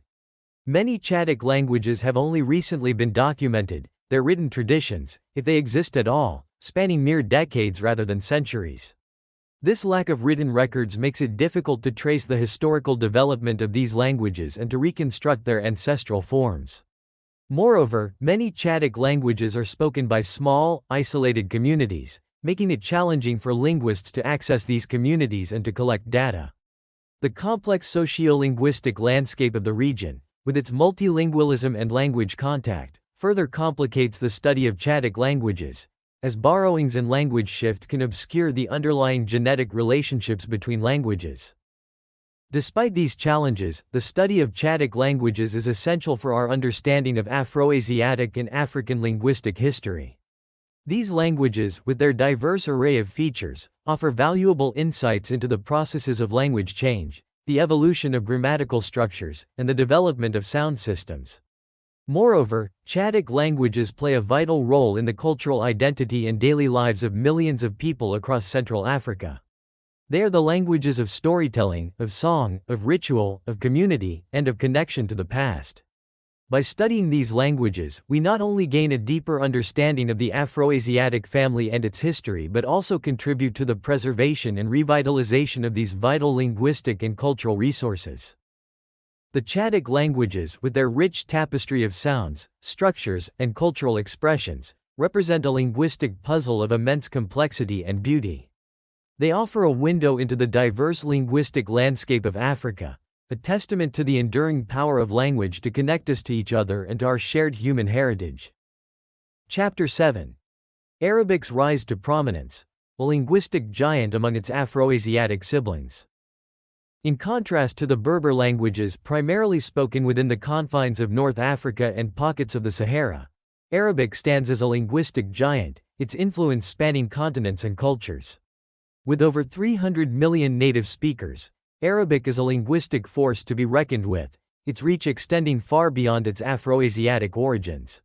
Many Chadic languages have only recently been documented, their written traditions, if they exist at all, spanning mere decades rather than centuries. This lack of written records makes it difficult to trace the historical development of these languages and to reconstruct their ancestral forms. Moreover, many Chadic languages are spoken by small, isolated communities, making it challenging for linguists to access these communities and to collect data. The complex socio-linguistic landscape of the region, with its multilingualism and language contact, further complicates the study of Chadic languages, as borrowings and language shift can obscure the underlying genetic relationships between languages. Despite these challenges, the study of Chadic languages is essential for our understanding of Afroasiatic and African linguistic history. These languages, with their diverse array of features, offer valuable insights into the processes of language change, the evolution of grammatical structures, and the development of sound systems. Moreover, Chadic languages play a vital role in the cultural identity and daily lives of millions of people across Central Africa. They are the languages of storytelling, of song, of ritual, of community, and of connection to the past. By studying these languages, we not only gain a deeper understanding of the Afroasiatic family and its history but also contribute to the preservation and revitalization of these vital linguistic and cultural resources. The Chadic languages, with their rich tapestry of sounds, structures, and cultural expressions, represent a linguistic puzzle of immense complexity and beauty. They offer a window into the diverse linguistic landscape of Africa, a testament to the enduring power of language to connect us to each other and to our shared human heritage. Chapter 7. Arabic's Rise to Prominence, a linguistic giant among its Afroasiatic siblings. In contrast to the Berber languages primarily spoken within the confines of North Africa and pockets of the Sahara, Arabic stands as a linguistic giant, its influence spanning continents and cultures. With over 300 million native speakers, Arabic is a linguistic force to be reckoned with, its reach extending far beyond its Afroasiatic origins.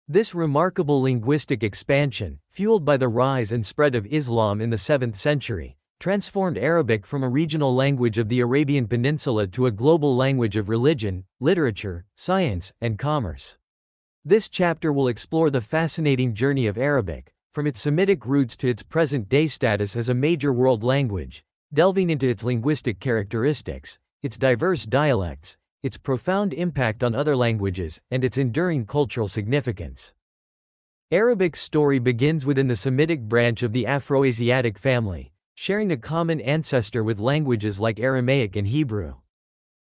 This remarkable linguistic expansion, fueled by the rise and spread of Islam in the 7th century, transformed Arabic from a regional language of the Arabian Peninsula to a global language of religion, literature, science, and commerce. This chapter will explore the fascinating journey of Arabic, from its Semitic roots to its present-day status as a major world language, delving into its linguistic characteristics, its diverse dialects, its profound impact on other languages, and its enduring cultural significance. Arabic's story begins within the Semitic branch of the Afroasiatic family, sharing a common ancestor with languages like Aramaic and Hebrew.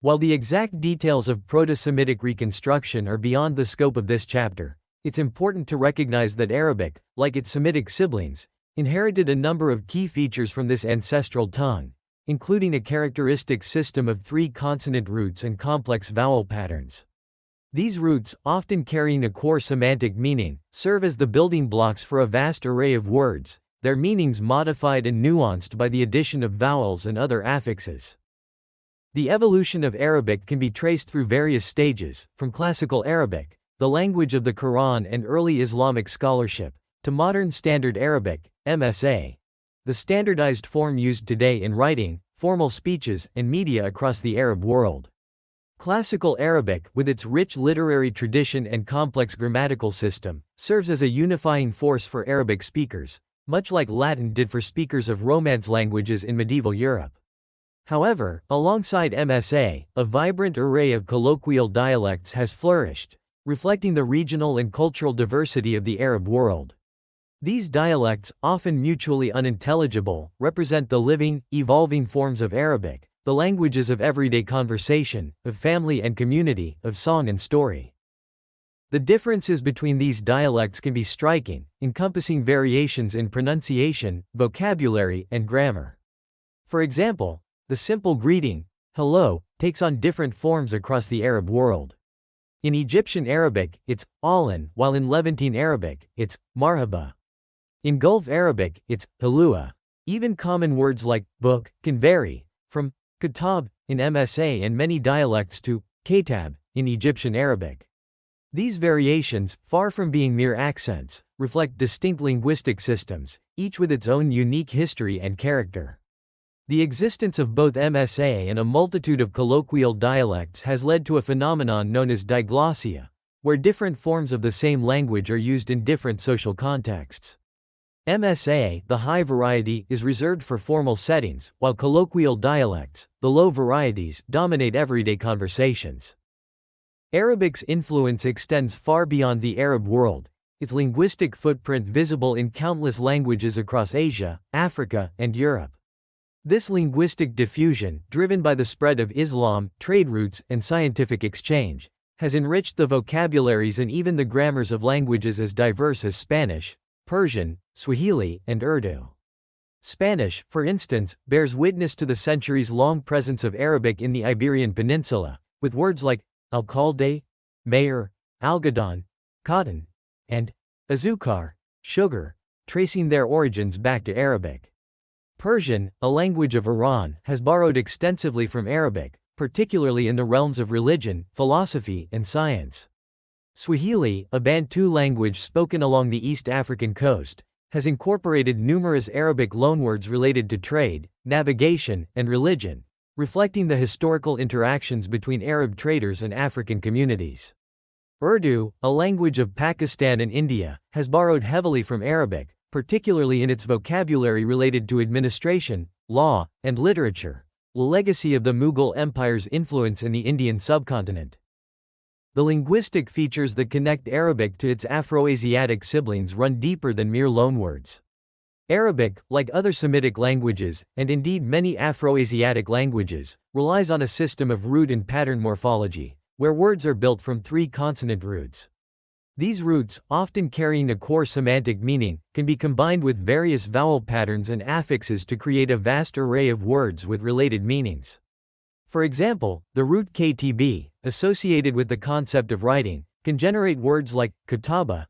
While the exact details of Proto-Semitic reconstruction are beyond the scope of this chapter, it's important to recognize that Arabic, like its Semitic siblings, inherited a number of key features from this ancestral tongue, including a characteristic system of 3 consonant roots and complex vowel patterns. These roots, often carrying a core semantic meaning, serve as the building blocks for a vast array of words, their meanings modified and nuanced by the addition of vowels and other affixes. The evolution of Arabic can be traced through various stages, from Classical Arabic, the language of the Quran and early Islamic scholarship, to Modern Standard Arabic, MSA, the standardized form used today in writing, formal speeches, and media across the Arab world. Classical Arabic, with its rich literary tradition and complex grammatical system, serves as a unifying force for Arabic speakers, much like Latin did for speakers of Romance languages in medieval Europe. However, alongside MSA, a vibrant array of colloquial dialects has flourished, reflecting the regional and cultural diversity of the Arab world. These dialects, often mutually unintelligible, represent the living, evolving forms of Arabic, the languages of everyday conversation, of family and community, of song and story. The differences between these dialects can be striking, encompassing variations in pronunciation, vocabulary, and grammar. For example, the simple greeting, hello, takes on different forms across the Arab world. In Egyptian Arabic, it's ahlan, while in Levantine Arabic, it's marhaba. In Gulf Arabic, it's halua. Even common words like book can vary, from kitab in MSA and many dialects to kitab in Egyptian Arabic. These variations, far from being mere accents, reflect distinct linguistic systems, each with its own unique history and character. The existence of both MSA and a multitude of colloquial dialects has led to a phenomenon known as diglossia, where different forms of the same language are used in different social contexts. MSA, the high variety, is reserved for formal settings, while colloquial dialects, the low varieties, dominate everyday conversations. Arabic's influence extends far beyond the Arab world, its linguistic footprint visible in countless languages across Asia, Africa, and Europe. This linguistic diffusion, driven by the spread of Islam, trade routes, and scientific exchange, has enriched the vocabularies and even the grammars of languages as diverse as Spanish, Persian, Swahili, and Urdu. Spanish, for instance, bears witness to the centuries-long presence of Arabic in the Iberian Peninsula, with words like alcalde, mayor, algodón, cotton, and azúcar, sugar, tracing their origins back to Arabic. Persian, a language of Iran, has borrowed extensively from Arabic, particularly in the realms of religion, philosophy, and science. Swahili, a Bantu language spoken along the East African coast, has incorporated numerous Arabic loanwords related to trade, navigation, and religion, reflecting the historical interactions between Arab traders and African communities. Urdu, a language of Pakistan and India, has borrowed heavily from Arabic, particularly in its vocabulary related to administration, law, and literature, a legacy of the Mughal Empire's influence in the Indian subcontinent. The linguistic features that connect Arabic to its Afroasiatic siblings run deeper than mere loanwords. Arabic, like other Semitic languages, and indeed many Afroasiatic languages, relies on a system of root and pattern morphology, where words are built from three consonant roots. These roots, often carrying a core semantic meaning, can be combined with various vowel patterns and affixes to create a vast array of words with related meanings. For example, the root ktb, associated with the concept of writing, can generate words like kataba.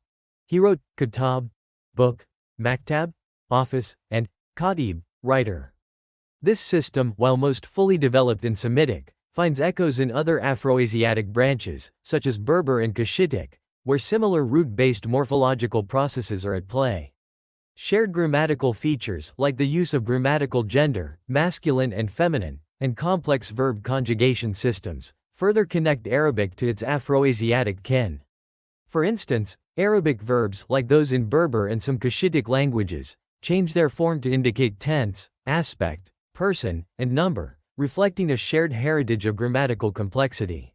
He wrote kitab, book, maktab, office, and khatib, writer. This system, while most fully developed in Semitic, finds echoes in other Afroasiatic branches, such as Berber and Cushitic, where similar root-based morphological processes are at play. Shared grammatical features, like the use of grammatical gender, masculine and feminine, and complex verb conjugation systems, further connect Arabic to its Afroasiatic kin. For instance, Arabic verbs, like those in Berber and some Cushitic languages, change their form to indicate tense, aspect, person, and number, reflecting a shared heritage of grammatical complexity.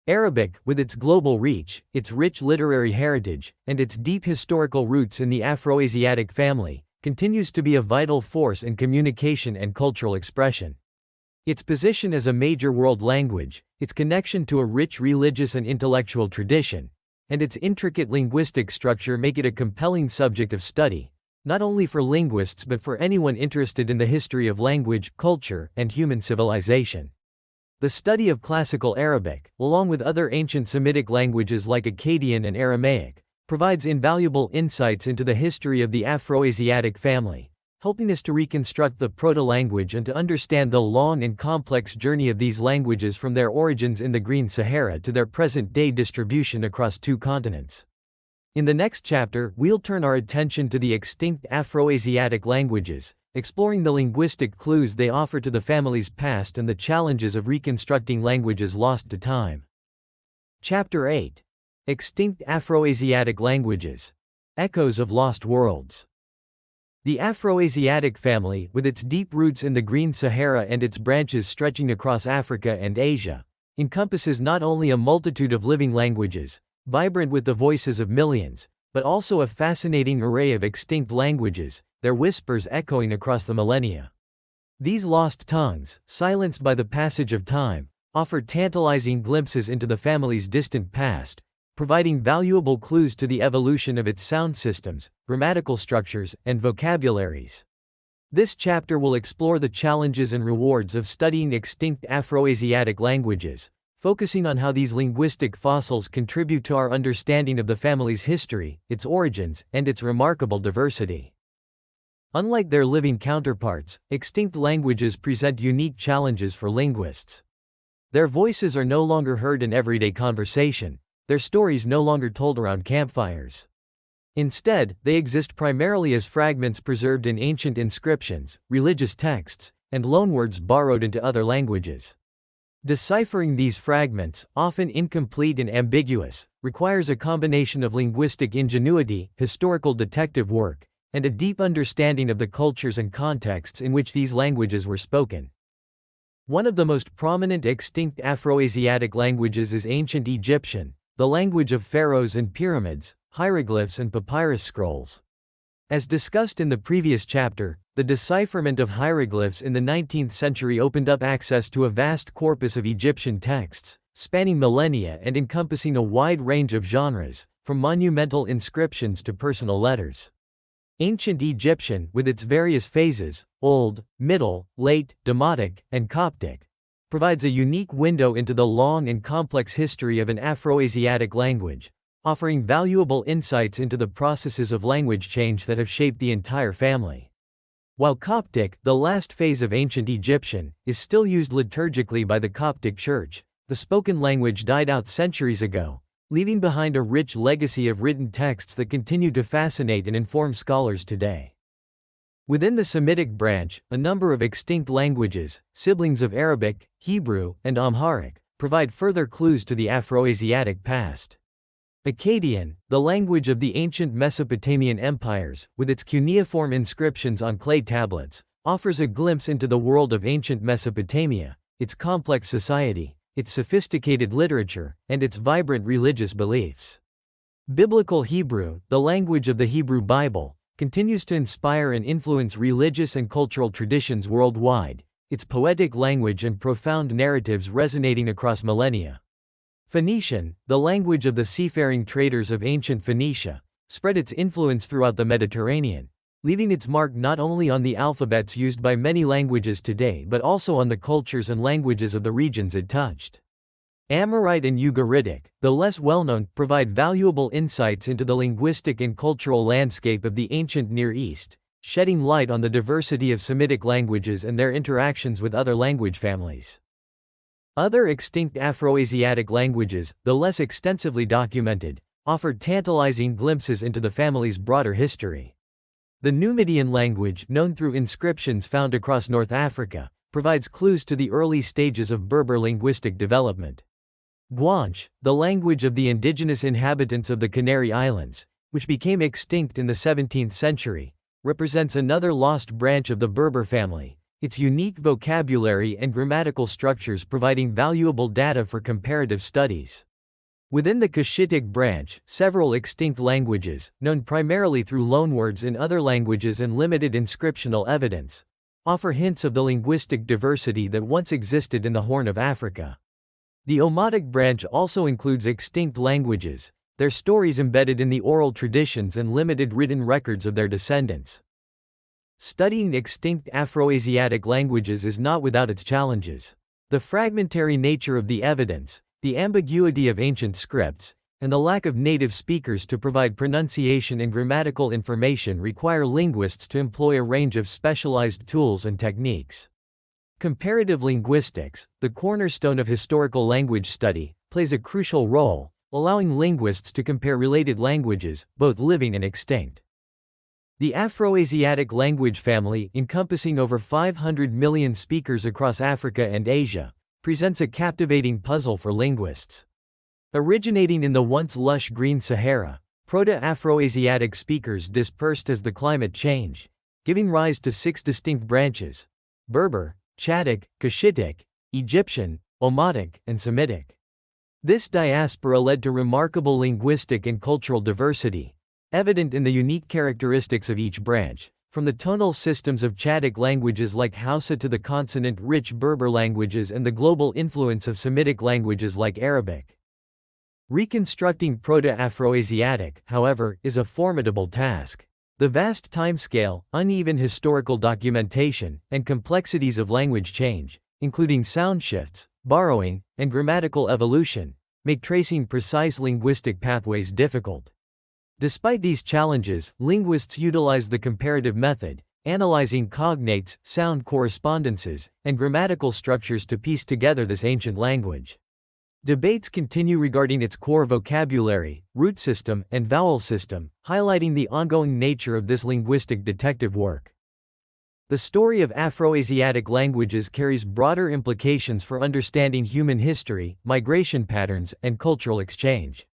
Arabic, with its global reach, its rich literary heritage, and its deep historical roots in the Afroasiatic family, continues to be a vital force in communication and cultural expression. Its position as a major world language, its connection to a rich religious and intellectual tradition, and its intricate linguistic structure make it a compelling subject of study, not only for linguists but for anyone interested in the history of language, culture, and human civilization. The study of Classical Arabic, along with other ancient Semitic languages like Akkadian and Aramaic, provides invaluable insights into the history of the Afroasiatic family, helping us to reconstruct the proto-language and to understand the long and complex journey of these languages from their origins in the Green Sahara to their present-day distribution across two continents. In the next chapter, we'll turn our attention to the extinct Afroasiatic languages, exploring the linguistic clues they offer to the family's past and the challenges of reconstructing languages lost to time. Chapter 8. Extinct Afroasiatic Languages. Echoes of Lost Worlds. The Afroasiatic family, with its deep roots in the Green Sahara and its branches stretching across Africa and Asia, encompasses not only a multitude of living languages, vibrant with the voices of millions, but also a fascinating array of extinct languages, their whispers echoing across the millennia. These lost tongues, silenced by the passage of time, offer tantalizing glimpses into the family's distant past, providing valuable clues to the evolution of its sound systems, grammatical structures, and vocabularies. This chapter will explore the challenges and rewards of studying extinct Afroasiatic languages, focusing on how these linguistic fossils contribute to our understanding of the family's history, its origins, and its remarkable diversity. Unlike their living counterparts, extinct languages present unique challenges for linguists. Their voices are no longer heard in everyday conversation, their stories no longer told around campfires. Instead, they exist primarily as fragments preserved in ancient inscriptions, religious texts, and loanwords borrowed into other languages. Deciphering these fragments, often incomplete and ambiguous, requires a combination of linguistic ingenuity, historical detective work, and a deep understanding of the cultures and contexts in which these languages were spoken. One of the most prominent extinct Afroasiatic languages is Ancient Egyptian, the language of pharaohs and pyramids, hieroglyphs and papyrus scrolls. As discussed in the previous chapter, the decipherment of hieroglyphs in the 19th century opened up access to a vast corpus of Egyptian texts, spanning millennia and encompassing a wide range of genres, from monumental inscriptions to personal letters. Ancient Egyptian, with its various phases, Old, Middle, Late, Demotic, and Coptic, provides a unique window into the long and complex history of an Afroasiatic language, offering valuable insights into the processes of language change that have shaped the entire family. While Coptic, the last phase of Ancient Egyptian, is still used liturgically by the Coptic Church, the spoken language died out centuries ago, leaving behind a rich legacy of written texts that continue to fascinate and inform scholars today. Within the Semitic branch, a number of extinct languages, siblings of Arabic, Hebrew, and Amharic, provide further clues to the Afroasiatic past. Akkadian, the language of the ancient Mesopotamian empires, with its cuneiform inscriptions on clay tablets, offers a glimpse into the world of ancient Mesopotamia, its complex society, its sophisticated literature, and its vibrant religious beliefs. Biblical Hebrew, the language of the Hebrew Bible, continues to inspire and influence religious and cultural traditions worldwide, its poetic language and profound narratives resonating across millennia. Phoenician, the language of the seafaring traders of ancient Phoenicia, spread its influence throughout the Mediterranean, leaving its mark not only on the alphabets used by many languages today but also on the cultures and languages of the regions it touched. Amorite and Ugaritic, though less well-known, provide valuable insights into the linguistic and cultural landscape of the ancient Near East, shedding light on the diversity of Semitic languages and their interactions with other language families. Other extinct Afroasiatic languages, though less extensively documented, offer tantalizing glimpses into the family's broader history. The Numidian language, known through inscriptions found across North Africa, provides clues to the early stages of Berber linguistic development. Guanche, the language of the indigenous inhabitants of the Canary Islands, which became extinct in the 17th century, represents another lost branch of the Berber family, its unique vocabulary and grammatical structures providing valuable data for comparative studies. Within the Cushitic branch, several extinct languages, known primarily through loanwords in other languages and limited inscriptional evidence, offer hints of the linguistic diversity that once existed in the Horn of Africa. The Omotic branch also includes extinct languages, their stories embedded in the oral traditions and limited written records of their descendants. Studying extinct Afroasiatic languages is not without its challenges. The fragmentary nature of the evidence, the ambiguity of ancient scripts, and the lack of native speakers to provide pronunciation and grammatical information require linguists to employ a range of specialized tools and techniques. Comparative linguistics, the cornerstone of historical language study, plays a crucial role, allowing linguists to compare related languages, both living and extinct. The Afroasiatic language family, encompassing over 500 million speakers across Africa and Asia, presents a captivating puzzle for linguists. Originating in the once lush green Sahara, Proto-Afroasiatic speakers dispersed as the climate changed, giving rise to 6 distinct branches: Berber, Chadic, Cushitic, Egyptian, Omotic, and Semitic. This diaspora led to remarkable linguistic and cultural diversity, evident in the unique characteristics of each branch, from the tonal systems of Chadic languages like Hausa to the consonant-rich Berber languages and the global influence of Semitic languages like Arabic. Reconstructing Proto-Afroasiatic, however, is a formidable task. The vast timescale, uneven historical documentation, and complexities of language change, including sound shifts, borrowing, and grammatical evolution, make tracing precise linguistic pathways difficult. Despite these challenges, linguists utilize the comparative method, analyzing cognates, sound correspondences, and grammatical structures to piece together this ancient language. Debates continue regarding its core vocabulary, root system, and vowel system, highlighting the ongoing nature of this linguistic detective work. The story of Afroasiatic languages carries broader implications for understanding human history, migration patterns, and cultural exchange.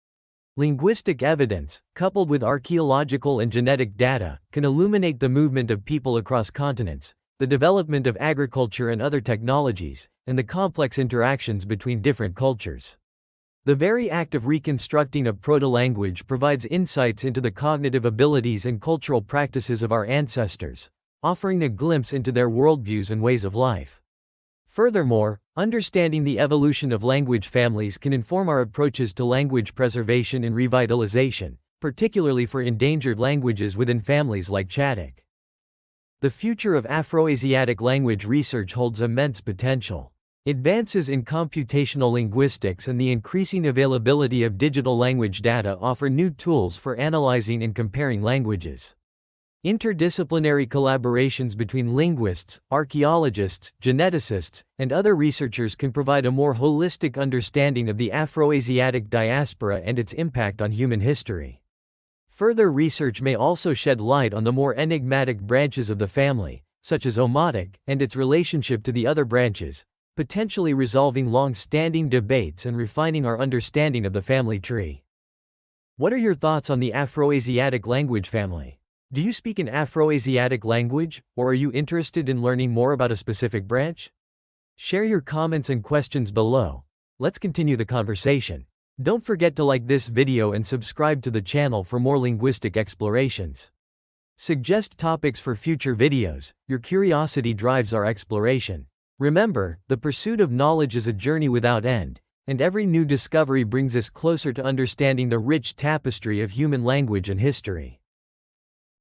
Linguistic evidence, coupled with archaeological and genetic data, can illuminate the movement of people across continents, the development of agriculture and other technologies, and the complex interactions between different cultures. The very act of reconstructing a proto-language provides insights into the cognitive abilities and cultural practices of our ancestors, offering a glimpse into their worldviews and ways of life. Furthermore, understanding the evolution of language families can inform our approaches to language preservation and revitalization, particularly for endangered languages within families like Chadic. The future of Afroasiatic language research holds immense potential. Advances in computational linguistics and the increasing availability of digital language data offer new tools for analyzing and comparing languages. Interdisciplinary collaborations between linguists, archaeologists, geneticists, and other researchers can provide a more holistic understanding of the Afroasiatic diaspora and its impact on human history. Further research may also shed light on the more enigmatic branches of the family, such as Omotic, and its relationship to the other branches, potentially resolving long-standing debates and refining our understanding of the family tree. What are your thoughts on the Afroasiatic language family? Do you speak an Afroasiatic language, or are you interested in learning more about a specific branch? Share your comments and questions below. Let's continue the conversation. Don't forget to like this video and subscribe to the channel for more linguistic explorations. Suggest topics for future videos. Your curiosity drives our exploration. Remember, the pursuit of knowledge is a journey without end, and every new discovery brings us closer to understanding the rich tapestry of human language and history.